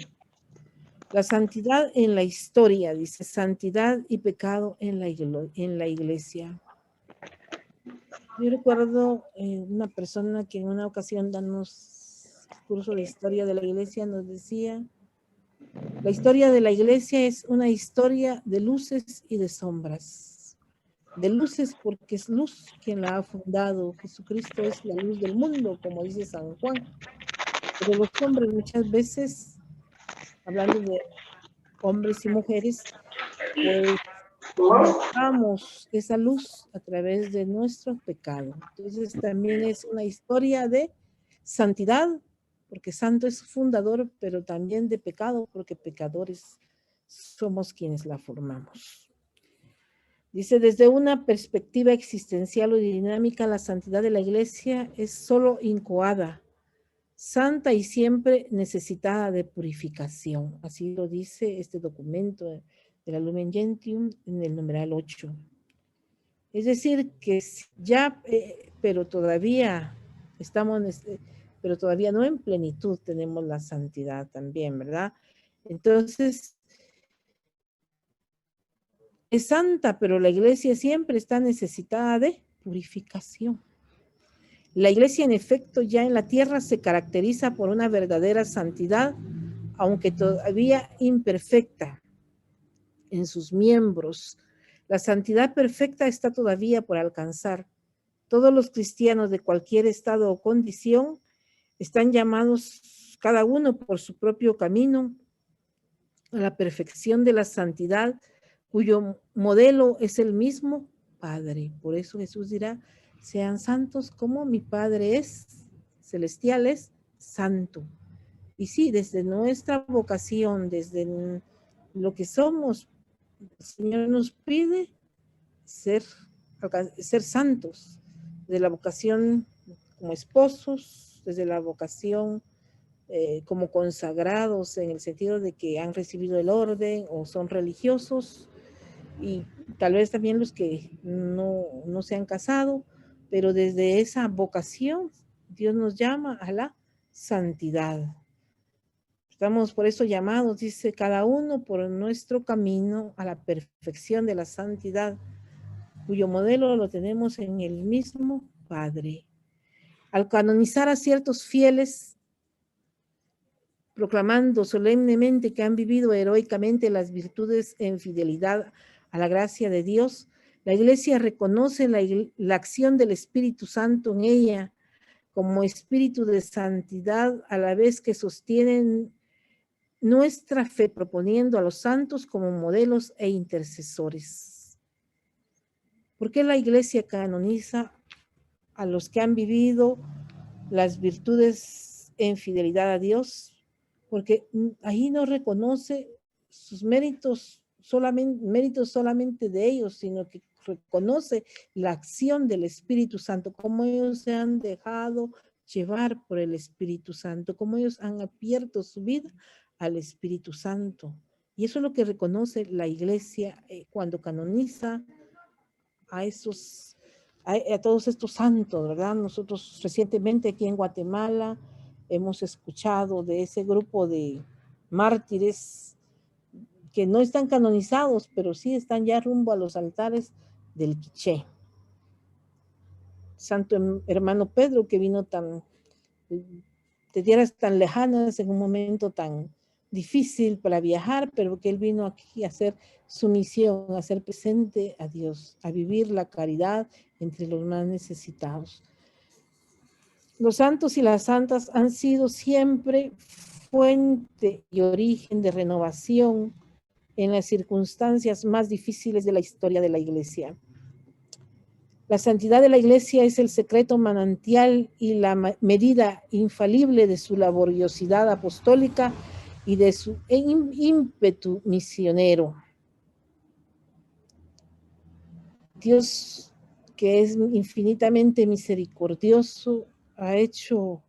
La santidad en la historia, dice, santidad y pecado en la iglesia. Yo recuerdo una persona que en una ocasión dando curso de historia de la iglesia nos decía, la historia de la iglesia es una historia de luces y de sombras. De luces porque es luz quien la ha fundado. Jesucristo es la luz del mundo, como dice San Juan. Pero los hombres muchas veces, hablando de hombres y mujeres, pues buscamos esa luz a través de nuestro pecado. Entonces también es una historia de santidad, porque santo es fundador, pero también de pecado, porque pecadores somos quienes la formamos. Dice, desde una perspectiva existencial o dinámica, la santidad de la iglesia es solo incoada, santa y siempre necesitada de purificación. Así lo dice este documento de la Lumen Gentium en el numeral 8. Es decir, que ya, pero todavía pero todavía no en plenitud tenemos la santidad también, ¿verdad? Entonces, es santa, pero la iglesia siempre está necesitada de purificación. La iglesia, en efecto, ya en la tierra se caracteriza por una verdadera santidad, aunque todavía imperfecta en sus miembros. La santidad perfecta está todavía por alcanzar. Todos los cristianos de cualquier estado o condición están llamados, cada uno por su propio camino, a la perfección de la santidad, cuyo modelo es el mismo Padre. Por eso Jesús dirá, sean santos como mi Padre es celestial, es santo. Y sí, desde nuestra vocación, desde lo que somos, el Señor nos pide ser santos, de la vocación como esposos, desde la vocación como consagrados en el sentido de que han recibido el orden o son religiosos, y tal vez también los que no se han casado, pero desde esa vocación Dios nos llama a la santidad. Estamos por eso llamados, dice, cada uno por nuestro camino a la perfección de la santidad, cuyo modelo lo tenemos en el mismo Padre. Al canonizar a ciertos fieles, proclamando solemnemente que han vivido heroicamente las virtudes en fidelidad a la gracia de Dios, la Iglesia reconoce la acción del Espíritu Santo en ella como espíritu de santidad, a la vez que sostienen nuestra fe, proponiendo a los santos como modelos e intercesores. ¿Por qué la Iglesia canoniza a los que han vivido las virtudes en fidelidad a Dios? Porque ahí no reconoce sus méritos solamente de ellos, sino que reconoce la acción del Espíritu Santo, cómo ellos se han dejado llevar por el Espíritu Santo, cómo ellos han abierto su vida al Espíritu Santo. Y eso es lo que reconoce la Iglesia cuando canoniza a todos estos santos, ¿verdad? Nosotros recientemente aquí en Guatemala hemos escuchado de ese grupo de mártires que no están canonizados, pero sí están ya rumbo a los altares del Quiché. Santo hermano Pedro, que vino de tierras tan lejanas en un momento tan difícil para viajar, pero que él vino aquí a hacer su misión, a ser presente a Dios, a vivir la caridad entre los más necesitados. Los santos y las santas han sido siempre fuente y origen de renovación en las circunstancias más difíciles de la historia de la Iglesia. La santidad de la Iglesia es el secreto manantial y la medida infalible de su laboriosidad apostólica y de su ímpetu misionero. Dios, que es infinitamente misericordioso, ha hecho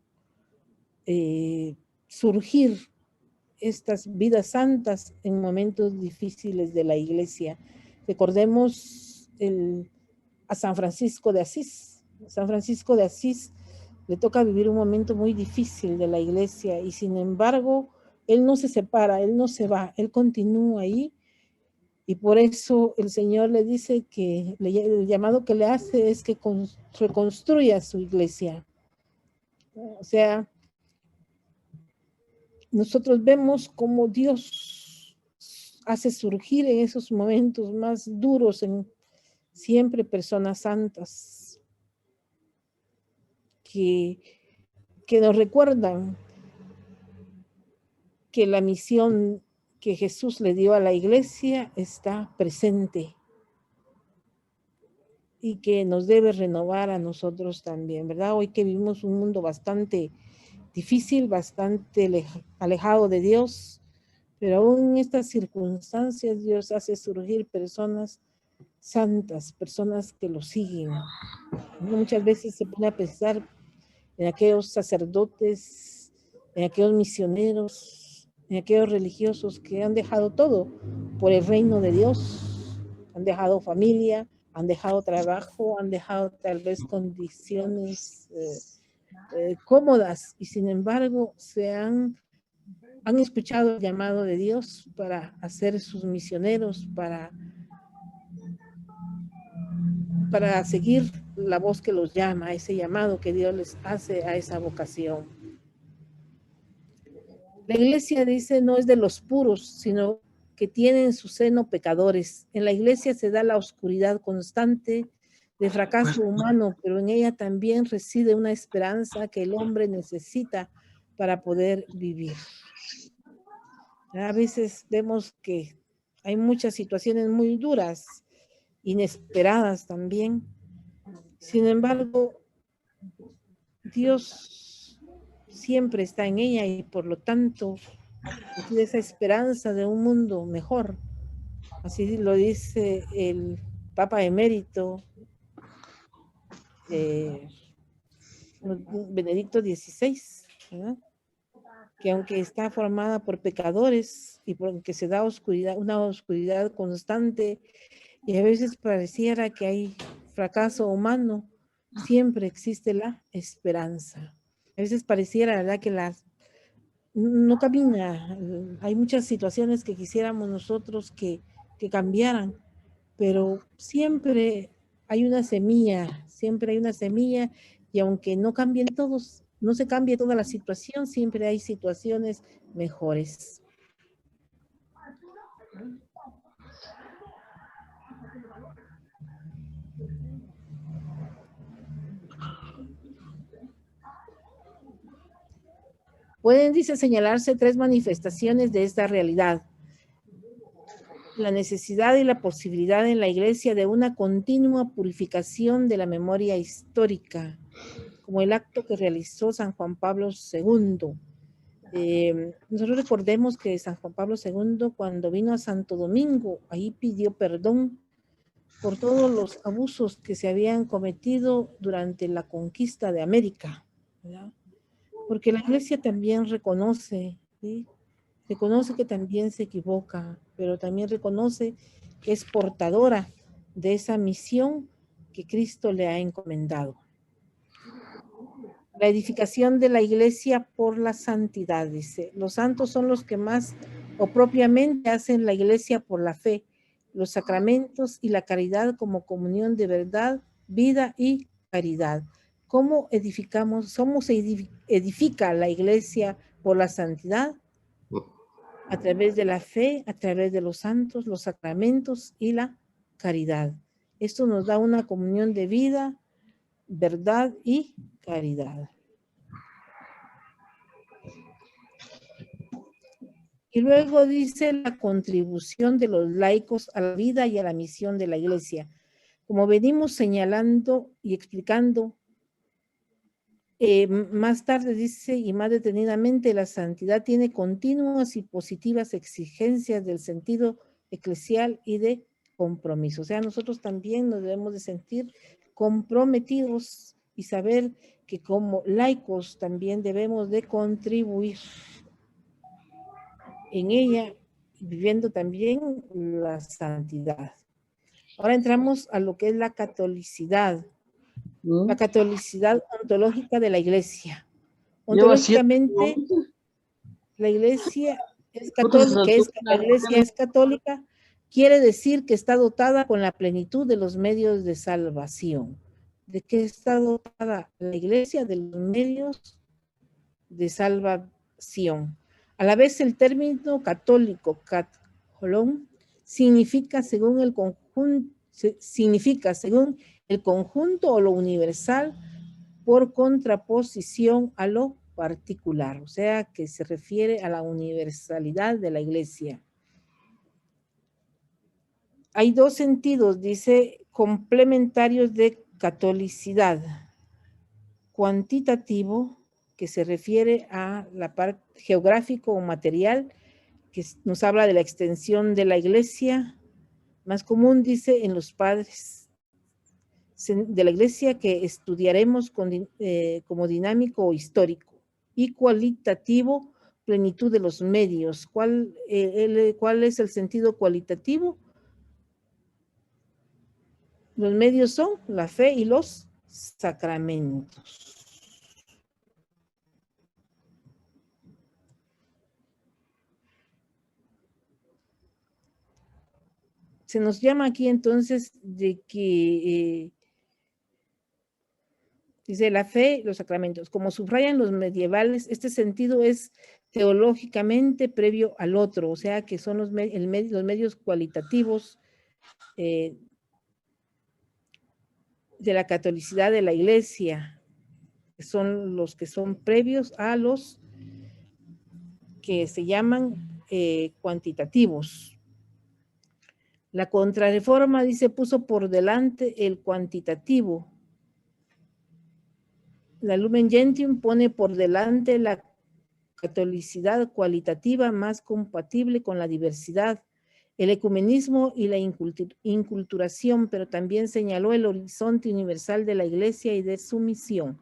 surgir estas vidas santas en momentos difíciles de la Iglesia. Recordemos a San Francisco de Asís. San Francisco de Asís le toca vivir un momento muy difícil de la iglesia y sin embargo, él no se separa, él no se va, él continúa ahí y por eso el Señor le dice que el llamado que le hace es que reconstruya su iglesia. O sea, nosotros vemos cómo Dios hace surgir en esos momentos más duros siempre personas santas que nos recuerdan que la misión que Jesús le dio a la iglesia está presente y que nos debe renovar a nosotros también, ¿verdad? Hoy que vivimos un mundo bastante difícil, bastante alejado de Dios, pero aún en estas circunstancias Dios hace surgir personas santas, personas que lo siguen. Muchas veces se pone a pensar en aquellos sacerdotes, en aquellos misioneros, en aquellos religiosos que han dejado todo por el reino de Dios, han dejado familia, han dejado trabajo, han dejado tal vez condiciones cómodas y sin embargo han escuchado el llamado de Dios para hacer sus misioneros, para seguir la voz que los llama, ese llamado que Dios les hace a esa vocación. La iglesia dice no es de los puros, sino que tiene en su seno pecadores. En la iglesia se da la oscuridad constante de fracaso humano, pero en ella también reside una esperanza que el hombre necesita para poder vivir. A veces vemos que hay muchas situaciones muy duras, inesperadas también. Sin embargo, Dios siempre está en ella y por lo tanto es esa esperanza de un mundo mejor. Así lo dice el Papa Emérito Benedicto XVI, ¿verdad? Que aunque está formada por pecadores y porque se da oscuridad, una oscuridad constante y a veces pareciera que hay fracaso humano, siempre existe la esperanza. A veces pareciera, ¿verdad?, que no camina. Hay muchas situaciones que quisiéramos nosotros que cambiaran, pero siempre hay una semilla, y aunque no cambien todos, no se cambie toda la situación, siempre hay situaciones mejores. Pueden, dice, señalarse 3 manifestaciones de esta realidad. La necesidad y la posibilidad en la iglesia de una continua purificación de la memoria histórica, como el acto que realizó San Juan Pablo II. Nosotros recordemos que San Juan Pablo II, cuando vino a Santo Domingo, ahí pidió perdón por todos los abusos que se habían cometido durante la conquista de América, ¿verdad? Porque la iglesia también reconoce, ¿sí? Reconoce que también se equivoca, pero también reconoce que es portadora de esa misión que Cristo le ha encomendado. La edificación de la iglesia por la santidad, dice. Los santos son los que más o propiamente hacen la iglesia por la fe, los sacramentos y la caridad como comunión de verdad, vida y caridad. ¿Cómo se edifica la iglesia por la santidad? A través de la fe, a través de los santos, los sacramentos y la caridad. Esto nos da una comunión de vida, verdad y caridad. Y luego dice la contribución de los laicos a la vida y a la misión de la iglesia. Como venimos señalando y explicando, más tarde dice, y más detenidamente, la santidad tiene continuas y positivas exigencias del sentido eclesial y de compromiso. O sea, nosotros también nos debemos de sentir comprometidos y saber que como laicos también debemos de contribuir en ella, viviendo también la santidad. Ahora entramos a lo que es la catolicidad. La catolicidad ontológica de la iglesia. Ontológicamente, la iglesia es católica, la iglesia es católica, quiere decir que está dotada con la plenitud de los medios de salvación. ¿De qué está dotada la iglesia? De los medios de salvación. A la vez, el término católico, catholón, significa según el conjunto o lo universal, por contraposición a lo particular, o sea, que se refiere a la universalidad de la iglesia. Hay dos sentidos, dice, complementarios de catolicidad. Cuantitativo, que se refiere a la parte geográfico o material, que nos habla de la extensión de la iglesia, más común, dice, en los padres de la iglesia, que estudiaremos como dinámico o histórico. Y cualitativo, plenitud de los medios. ¿Cuál es el sentido cualitativo? Los medios son la fe y los sacramentos. Se nos llama aquí entonces de que dice la fe, los sacramentos. Como subrayan los medievales, este sentido es teológicamente previo al otro, o sea que son los medios cualitativos de la catolicidad de la iglesia, que son los que son previos a los que se llaman cuantitativos. La Contrarreforma, dice, puso por delante el cuantitativo. La Lumen Gentium pone por delante la catolicidad cualitativa más compatible con la diversidad, el ecumenismo y la inculturación, pero también señaló el horizonte universal de la iglesia y de su misión.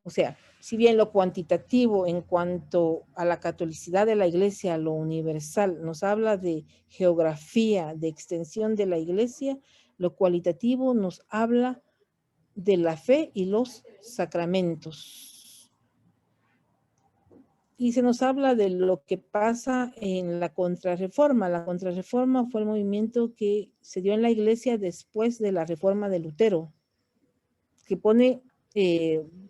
O sea, si bien lo cuantitativo en cuanto a la catolicidad de la iglesia, lo universal, nos habla de geografía, de extensión de la iglesia, lo cualitativo nos habla de la fe y los sacramentos. Y se nos habla de lo que pasa en la Contrarreforma. La Contrarreforma fue el movimiento que se dio en la iglesia después de la reforma de Lutero, que pone,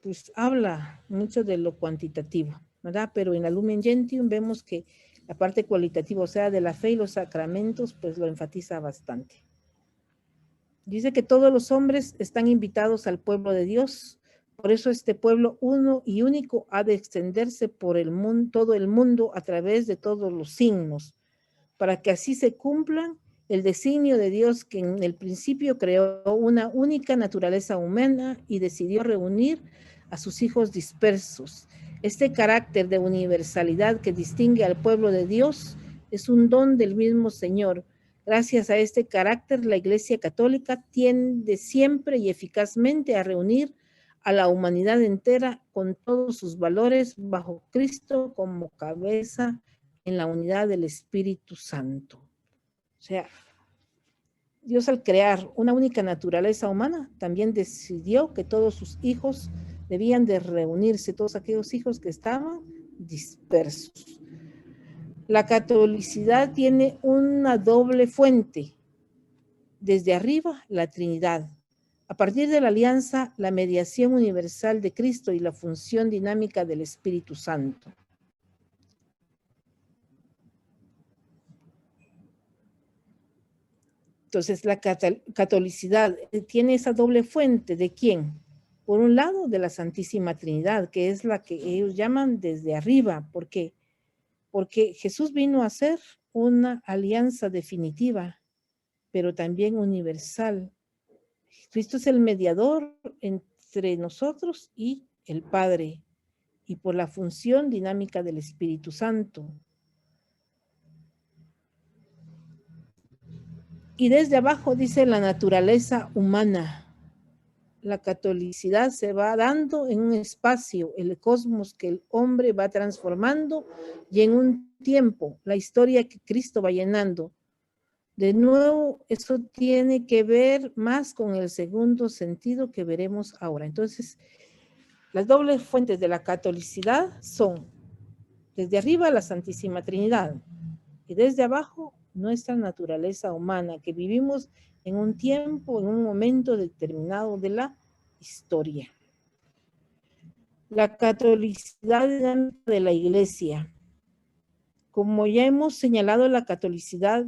pues habla mucho de lo cuantitativo, ¿verdad? Pero en la Lumen Gentium vemos que la parte cualitativa, o sea, de la fe y los sacramentos, pues lo enfatiza bastante. Dice que todos los hombres están invitados al pueblo de Dios. Por eso este pueblo uno y único ha de extenderse por el mundo, todo el mundo a través de todos los signos, para que así se cumpla el designio de Dios, que en el principio creó una única naturaleza humana y decidió reunir a sus hijos dispersos. Este carácter de universalidad que distingue al pueblo de Dios es un don del mismo Señor. Gracias a este carácter, la Iglesia Católica tiende siempre y eficazmente a reunir a la humanidad entera con todos sus valores bajo Cristo como cabeza en la unidad del Espíritu Santo. O sea, Dios al crear una única naturaleza humana, también decidió que todos sus hijos debían de reunirse, todos aquellos hijos que estaban dispersos. La catolicidad tiene una doble fuente. Desde arriba, la Trinidad. A partir de la alianza, la mediación universal de Cristo y la función dinámica del Espíritu Santo. Entonces, la catolicidad tiene esa doble fuente. ¿De quién? Por un lado, de la Santísima Trinidad, que es la que ellos llaman desde arriba. ¿Por qué? Porque Jesús vino a hacer una alianza definitiva, pero también universal. Cristo es el mediador entre nosotros y el Padre, y por la función dinámica del Espíritu Santo. Y desde abajo dice la naturaleza humana. La catolicidad se va dando en un espacio, el cosmos que el hombre va transformando, y en un tiempo, la historia que Cristo va llenando. De nuevo, eso tiene que ver más con el segundo sentido que veremos ahora. Entonces, las dobles fuentes de la catolicidad son, desde arriba, la Santísima Trinidad, y desde abajo, nuestra naturaleza humana, que vivimos en un tiempo, en un momento determinado de la historia. La catolicidad de la Iglesia. Como ya hemos señalado, la catolicidad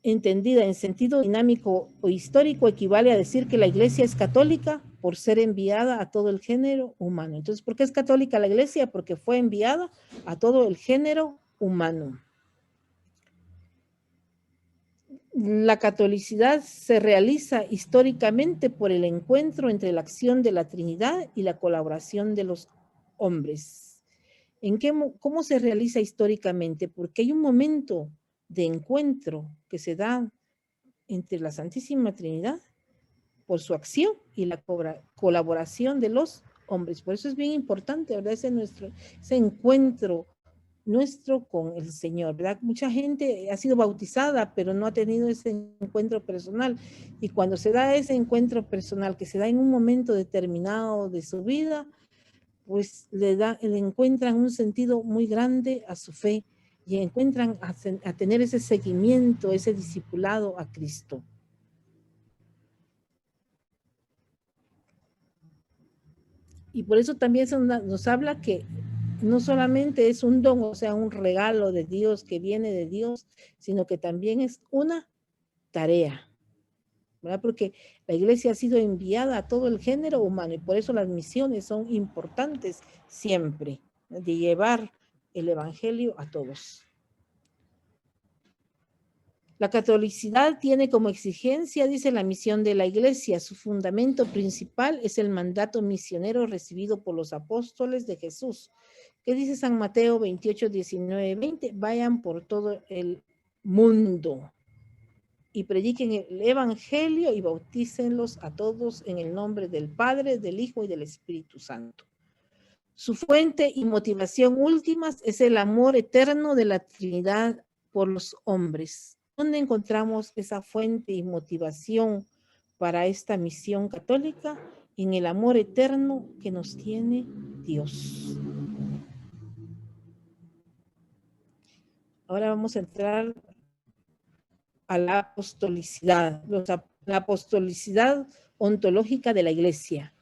entendida en sentido dinámico o histórico equivale a decir que la Iglesia es católica por ser enviada a todo el género humano. Entonces, ¿por qué es católica la Iglesia? Porque fue enviada a todo el género humano. La catolicidad se realiza históricamente por el encuentro entre la acción de la Trinidad y la colaboración de los hombres. ¿Cómo se realiza históricamente? Porque hay un momento de encuentro que se da entre la Santísima Trinidad por su acción y la colaboración de los hombres. Por eso es bien importante, ¿verdad? Ese encuentro nuestro con el Señor, ¿verdad? Mucha gente ha sido bautizada, pero no ha tenido ese encuentro personal. Y cuando se da ese encuentro personal, que se da en un momento determinado de su vida, pues le encuentran un sentido muy grande a su fe y encuentran a tener ese seguimiento, ese discipulado a Cristo. Y por eso también nos habla que no solamente es un don, o sea, un regalo de Dios que viene de Dios, sino que también es una tarea, ¿verdad? Porque la iglesia ha sido enviada a todo el género humano y por eso las misiones son importantes siempre, de llevar el evangelio a todos. La catolicidad tiene como exigencia, dice, la misión de la iglesia. Su fundamento principal es el mandato misionero recibido por los apóstoles de Jesús. ¿Qué dice San Mateo 28, 19, 20? Vayan por todo el mundo y prediquen el evangelio y bautícenlos a todos en el nombre del Padre, del Hijo y del Espíritu Santo. Su fuente y motivación últimas es el amor eterno de la Trinidad por los hombres. ¿Dónde encontramos esa fuente y motivación para esta misión católica? En el amor eterno que nos tiene Dios. Ahora vamos a entrar a la apostolicidad, la apostolicidad ontológica de la Iglesia.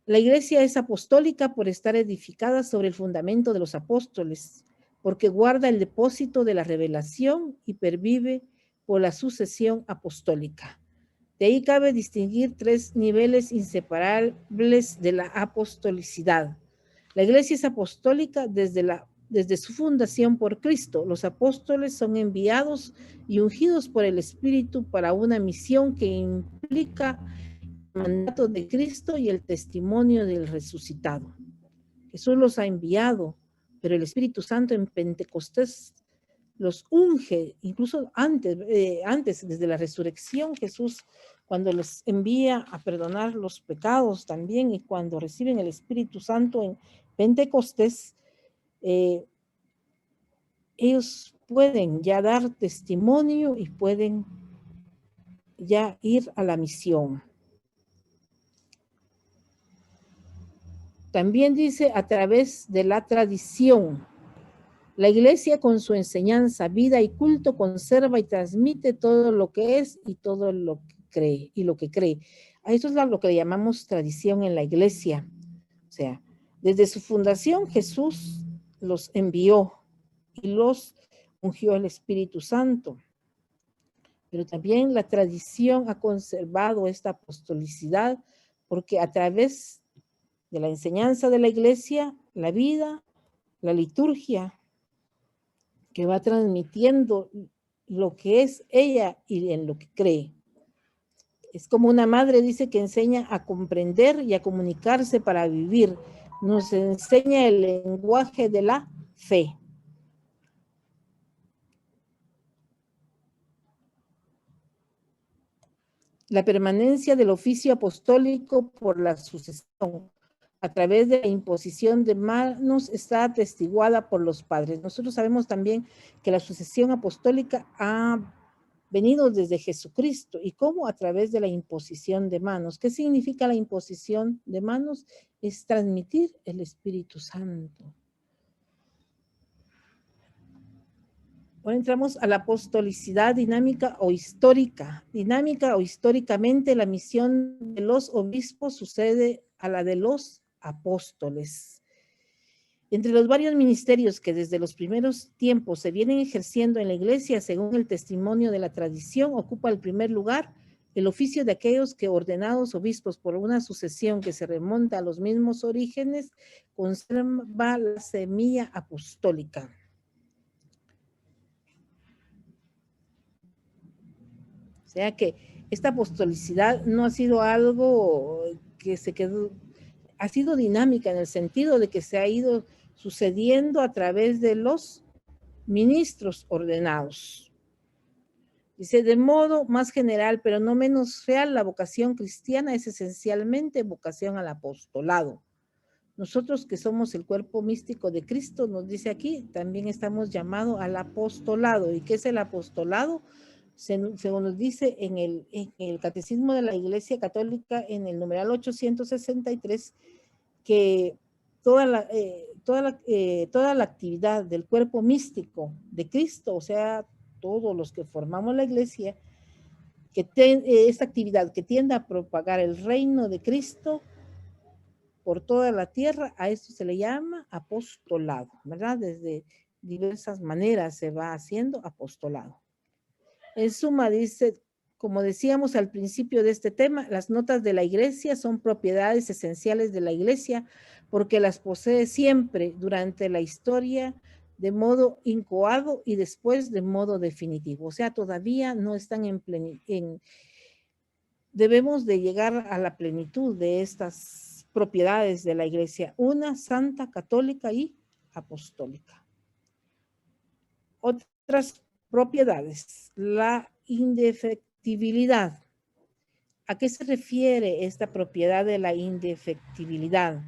La Iglesia es apostólica por estar edificada sobre el fundamento de los apóstoles, porque guarda el depósito de la revelación y pervive por la sucesión apostólica. De ahí cabe distinguir tres niveles inseparables de la apostolicidad. La Iglesia es apostólica desde su fundación por Cristo. Los apóstoles son enviados y ungidos por el Espíritu para una misión que implica el mandato de Cristo y el testimonio del resucitado. Jesús los ha enviado, pero el Espíritu Santo en Pentecostés los unge, incluso antes, desde la resurrección, Jesús, cuando los envía a perdonar los pecados también, y cuando reciben el Espíritu Santo en Pentecostés, ellos pueden ya dar testimonio y pueden ya ir a la misión. También dice a través de la tradición. La Iglesia con su enseñanza, vida y culto conserva y transmite todo lo que es y todo lo que cree y lo que cree. A esto es lo que le llamamos tradición en la Iglesia. O sea, desde su fundación Jesús los envió y los ungió el Espíritu Santo. Pero también la tradición ha conservado esta apostolicidad porque a través de la enseñanza de la Iglesia, la vida, la liturgia, que va transmitiendo lo que es ella y en lo que cree. Es como una madre dice que enseña a comprender y a comunicarse para vivir. Nos enseña el lenguaje de la fe. La permanencia del oficio apostólico por la sucesión. a través de la imposición de manos está atestiguada por los padres. Nosotros sabemos también que la sucesión apostólica ha venido desde Jesucristo. ¿Y cómo? A través de la imposición de manos. ¿Qué significa la imposición de manos? Es transmitir el Espíritu Santo. Ahora entramos a la apostolicidad dinámica o histórica. Dinámica o históricamente, la misión de los obispos sucede a la de los apóstoles. Entre los varios ministerios que desde los primeros tiempos se vienen ejerciendo en la iglesia, según el testimonio de la tradición, ocupa el primer lugar el oficio de aquellos que, ordenados obispos por una sucesión que se remonta a los mismos orígenes, conserva la semilla apostólica. O sea que esta apostolicidad no ha sido algo que se quedó, ha sido dinámica en el sentido de que se ha ido sucediendo a través de los ministros ordenados. Dice, de modo más general, pero no menos real, la vocación cristiana es esencialmente vocación al apostolado. Nosotros que somos el cuerpo místico de Cristo, nos dice aquí, también estamos llamados al apostolado. ¿Y qué es el apostolado? Según nos dice en el Catecismo de la Iglesia Católica, en el numeral 863, que toda la actividad del cuerpo místico de Cristo, o sea, todos los que formamos la iglesia, esta actividad que tiende a propagar el reino de Cristo por toda la tierra, a esto se le llama apostolado, ¿verdad? Desde diversas maneras se va haciendo apostolado. En suma, dice, como decíamos al principio de este tema, las notas de la iglesia son propiedades esenciales de la iglesia porque las posee siempre durante la historia de modo incoado y después de modo definitivo. O sea, todavía no están debemos de llegar a la plenitud de estas propiedades de la iglesia, una santa, católica y apostólica. Otras propiedades, la indefectibilidad. ¿A qué se refiere esta propiedad de la indefectibilidad?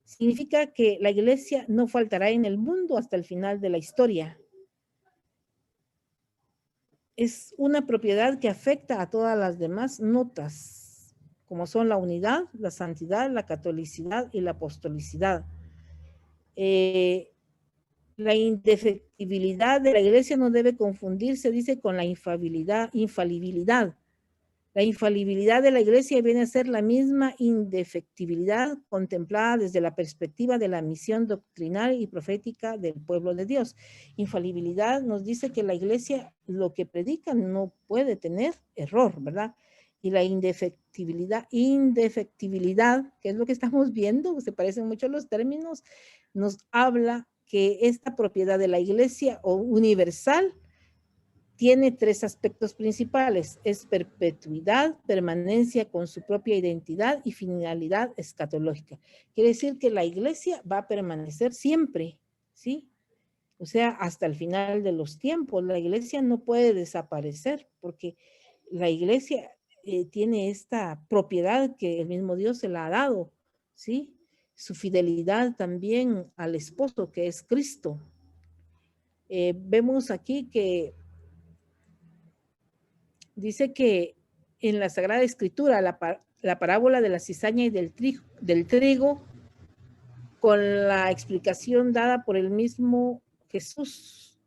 Significa que la iglesia no faltará en el mundo hasta el final de la historia. Es una propiedad que afecta a todas las demás notas, como son la unidad, la santidad, la catolicidad y la apostolicidad. La indefectibilidad de la iglesia no debe confundirse, dice, con la infalibilidad. La infalibilidad de la iglesia viene a ser la misma indefectibilidad contemplada desde la perspectiva de la misión doctrinal y profética del pueblo de Dios. Infalibilidad nos dice que la iglesia lo que predica no puede tener error, ¿verdad? Y la indefectibilidad, que es lo que estamos viendo, se parecen mucho los términos, nos habla que esta propiedad de la iglesia o universal tiene tres aspectos principales: es perpetuidad, permanencia con su propia identidad y finalidad escatológica. Quiere decir que la iglesia va a permanecer siempre, ¿sí? O sea, hasta el final de los tiempos. La iglesia no puede desaparecer porque la iglesia tiene esta propiedad que el mismo Dios se la ha dado, ¿sí? Su fidelidad también al esposo que es Cristo. Vemos aquí que dice que en la Sagrada Escritura, la parábola de la cizaña y del trigo, con la explicación dada por el mismo Jesús,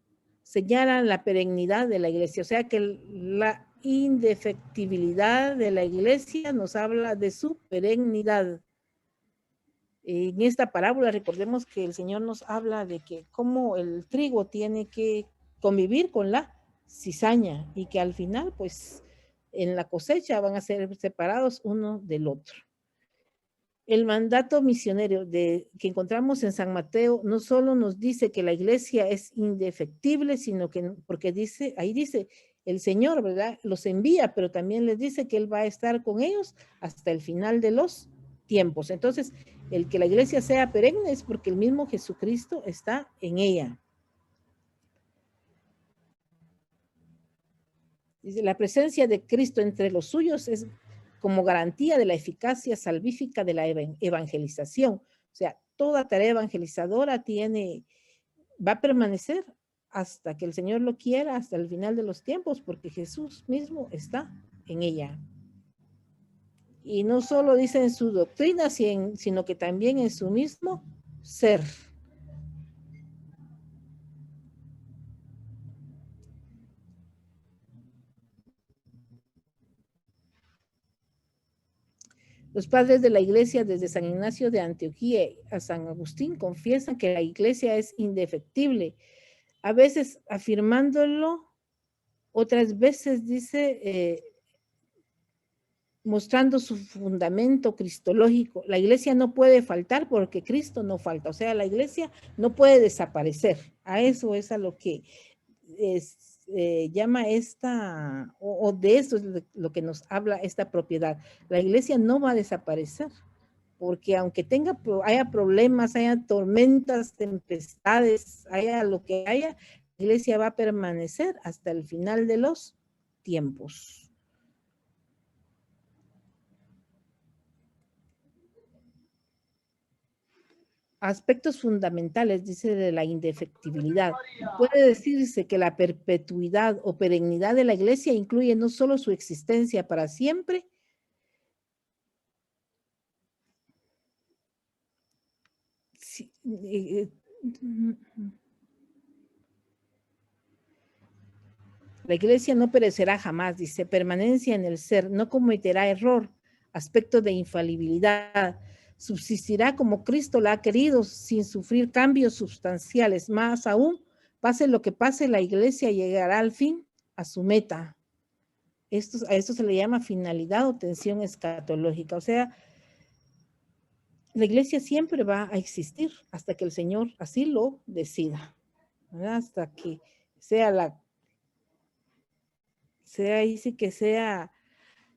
señalan la perennidad de la iglesia. O sea que la indefectibilidad de la iglesia nos habla de su perennidad. En esta parábola recordemos que el Señor nos habla de que cómo el trigo tiene que convivir con la cizaña y que al final, pues, en la cosecha van a ser separados uno del otro. El mandato misionero que encontramos en San Mateo no solo nos dice que la iglesia es indefectible, sino que, porque dice, ahí dice, el Señor, ¿verdad?, los envía, pero también les dice que Él va a estar con ellos hasta el final de los tiempos. Entonces, el que la iglesia sea perenne es porque el mismo Jesucristo está en ella. Dice, la presencia de Cristo entre los suyos es como garantía de la eficacia salvífica de la evangelización. O sea, toda tarea evangelizadora va a permanecer hasta que el Señor lo quiera, hasta el final de los tiempos, porque Jesús mismo está en ella. Y no solo dice en su doctrina, sino que también en su mismo ser. Los padres de la iglesia, desde San Ignacio de Antioquía a San Agustín, confiesan que la iglesia es indefectible, a veces afirmándolo, otras veces dice, mostrando su fundamento cristológico. La iglesia no puede faltar porque Cristo no falta, o sea, la iglesia no puede desaparecer. A eso es a lo que llama o de eso es lo que nos habla esta propiedad. La iglesia no va a desaparecer, porque aunque haya problemas, haya tormentas, tempestades, haya lo que haya, la iglesia va a permanecer hasta el final de los tiempos. Aspectos fundamentales, dice, de la indefectibilidad. Puede decirse que la perpetuidad o perennidad de la iglesia incluye no solo su existencia para siempre, la iglesia no perecerá jamás, dice, permanencia en el ser, no cometerá error, aspecto de infalibilidad, subsistirá como Cristo la ha querido, sin sufrir cambios sustanciales. Más aún, pase lo que pase, la iglesia llegará al fin a su meta. A esto se le llama finalidad o tensión escatológica. O sea, la iglesia siempre va a existir hasta que el Señor así lo decida, ¿verdad? Hasta que dice que sea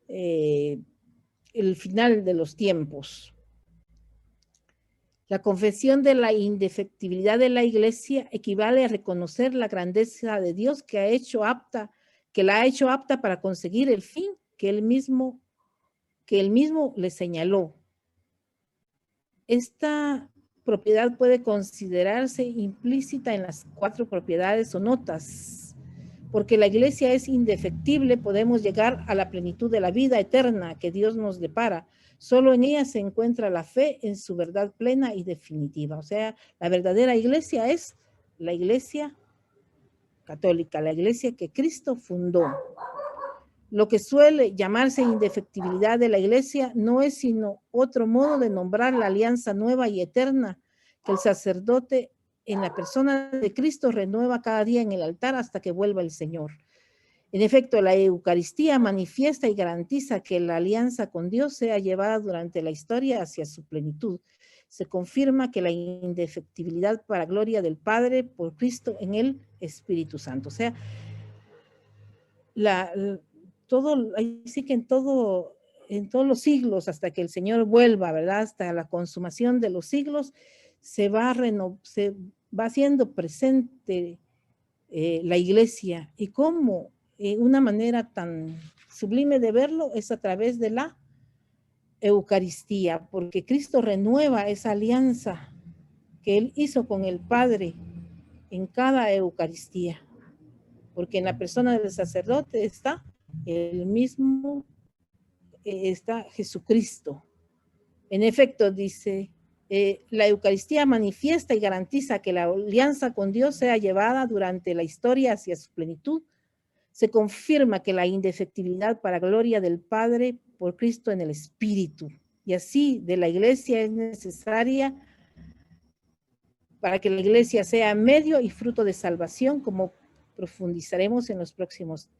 el final de los tiempos. La confesión de la indefectibilidad de la iglesia equivale a reconocer la grandeza de Dios que la ha hecho apta para conseguir el fin que él mismo le señaló. Esta propiedad puede considerarse implícita en las 4 propiedades o notas. Porque la iglesia es indefectible, podemos llegar a la plenitud de la vida eterna que Dios nos depara. Solo en ella se encuentra la fe en su verdad plena y definitiva. O sea, la verdadera iglesia es la iglesia católica, la iglesia que Cristo fundó. Lo que suele llamarse indefectibilidad de la iglesia no es sino otro modo de nombrar la alianza nueva y eterna que el sacerdote en la persona de Cristo renueva cada día en el altar hasta que vuelva el Señor. En efecto, la Eucaristía manifiesta y garantiza que la alianza con Dios sea llevada durante la historia hacia su plenitud. Se confirma que la indefectibilidad para gloria del Padre por Cristo en el Espíritu Santo. O sea, así que en todos los siglos, hasta que el Señor vuelva, ¿verdad? Hasta la consumación de los siglos, se va haciendo presente la iglesia. Y cómo una manera tan sublime de verlo es a través de la Eucaristía, porque Cristo renueva esa alianza que Él hizo con el Padre en cada Eucaristía, porque en la persona del sacerdote está está Jesucristo. En efecto, dice, la Eucaristía manifiesta y garantiza que la alianza con Dios sea llevada durante la historia hacia su plenitud. Se confirma que la indefectibilidad para gloria del Padre por Cristo en el Espíritu. Y así de la iglesia es necesaria para que la iglesia sea medio y fruto de salvación, como profundizaremos en los próximos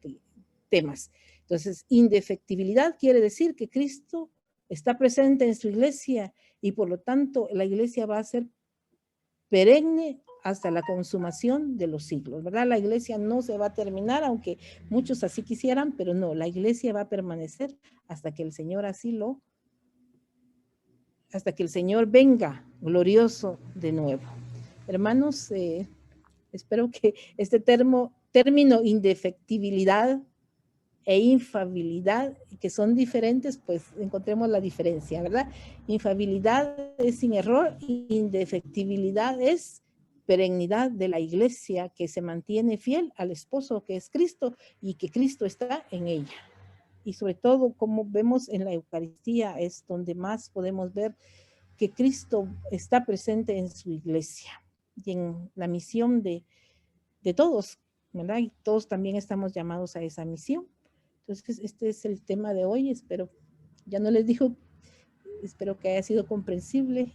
temas. Entonces, indefectibilidad quiere decir que Cristo está presente en su iglesia y por lo tanto la iglesia va a ser perenne hasta la consumación de los siglos, ¿verdad? La iglesia no se va a terminar, aunque muchos así quisieran, pero no, la iglesia va a permanecer hasta que el Señor hasta que el Señor venga glorioso de nuevo. Hermanos, espero que este término indefectibilidad e infalibilidad, que son diferentes, pues encontremos la diferencia, ¿verdad? Infalibilidad es sin error, indefectibilidad es perennidad de la iglesia que se mantiene fiel al esposo que es Cristo y que Cristo está en ella. Y sobre todo, como vemos en la Eucaristía, es donde más podemos ver que Cristo está presente en su iglesia y en la misión de todos, ¿verdad? Y todos también estamos llamados a esa misión. Entonces, este es el tema de hoy. Espero, ya no les digo, espero que haya sido comprensible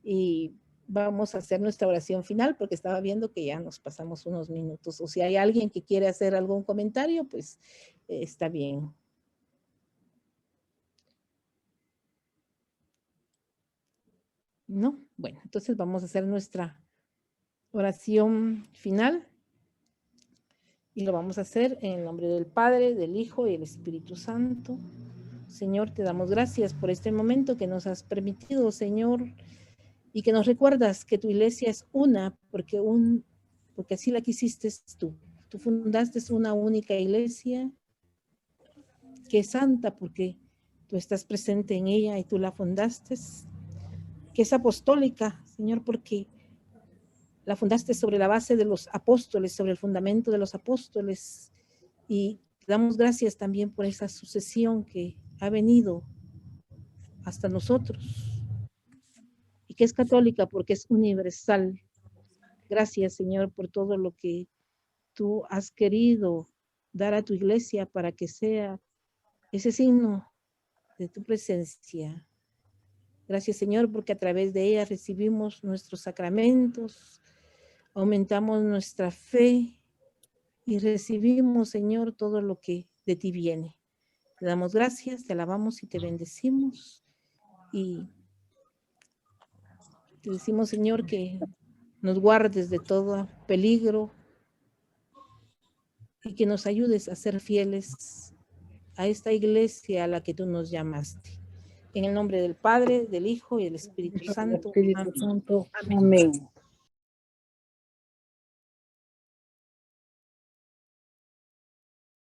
y vamos a hacer nuestra oración final porque estaba viendo que ya nos pasamos unos minutos. O si hay alguien que quiere hacer algún comentario, pues está bien. ¿No? Bueno, entonces vamos a hacer nuestra oración final. Y lo vamos a hacer en el nombre del Padre, del Hijo y del Espíritu Santo. Señor, te damos gracias por este momento que nos has permitido, Señor, y que nos recuerdas que tu iglesia es una, porque así la quisiste tú. Tú fundaste una única iglesia que es santa porque tú estás presente en ella y tú la fundaste, que es apostólica, Señor, porque la fundaste sobre la base de los apóstoles, sobre el fundamento de los apóstoles. Y te damos gracias también por esa sucesión que ha venido hasta nosotros. Y que es católica porque es universal. Gracias, Señor, por todo lo que tú has querido dar a tu iglesia para que sea ese signo de tu presencia. Gracias, Señor, porque a través de ella recibimos nuestros sacramentos, aumentamos nuestra fe y recibimos, Señor, todo lo que de ti viene. Te damos gracias, te alabamos y te bendecimos. Y te decimos, Señor, que nos guardes de todo peligro y que nos ayudes a ser fieles a esta iglesia a la que tú nos llamaste. En el nombre del Padre, del Hijo y del Espíritu Santo. Espíritu Santo. Amén.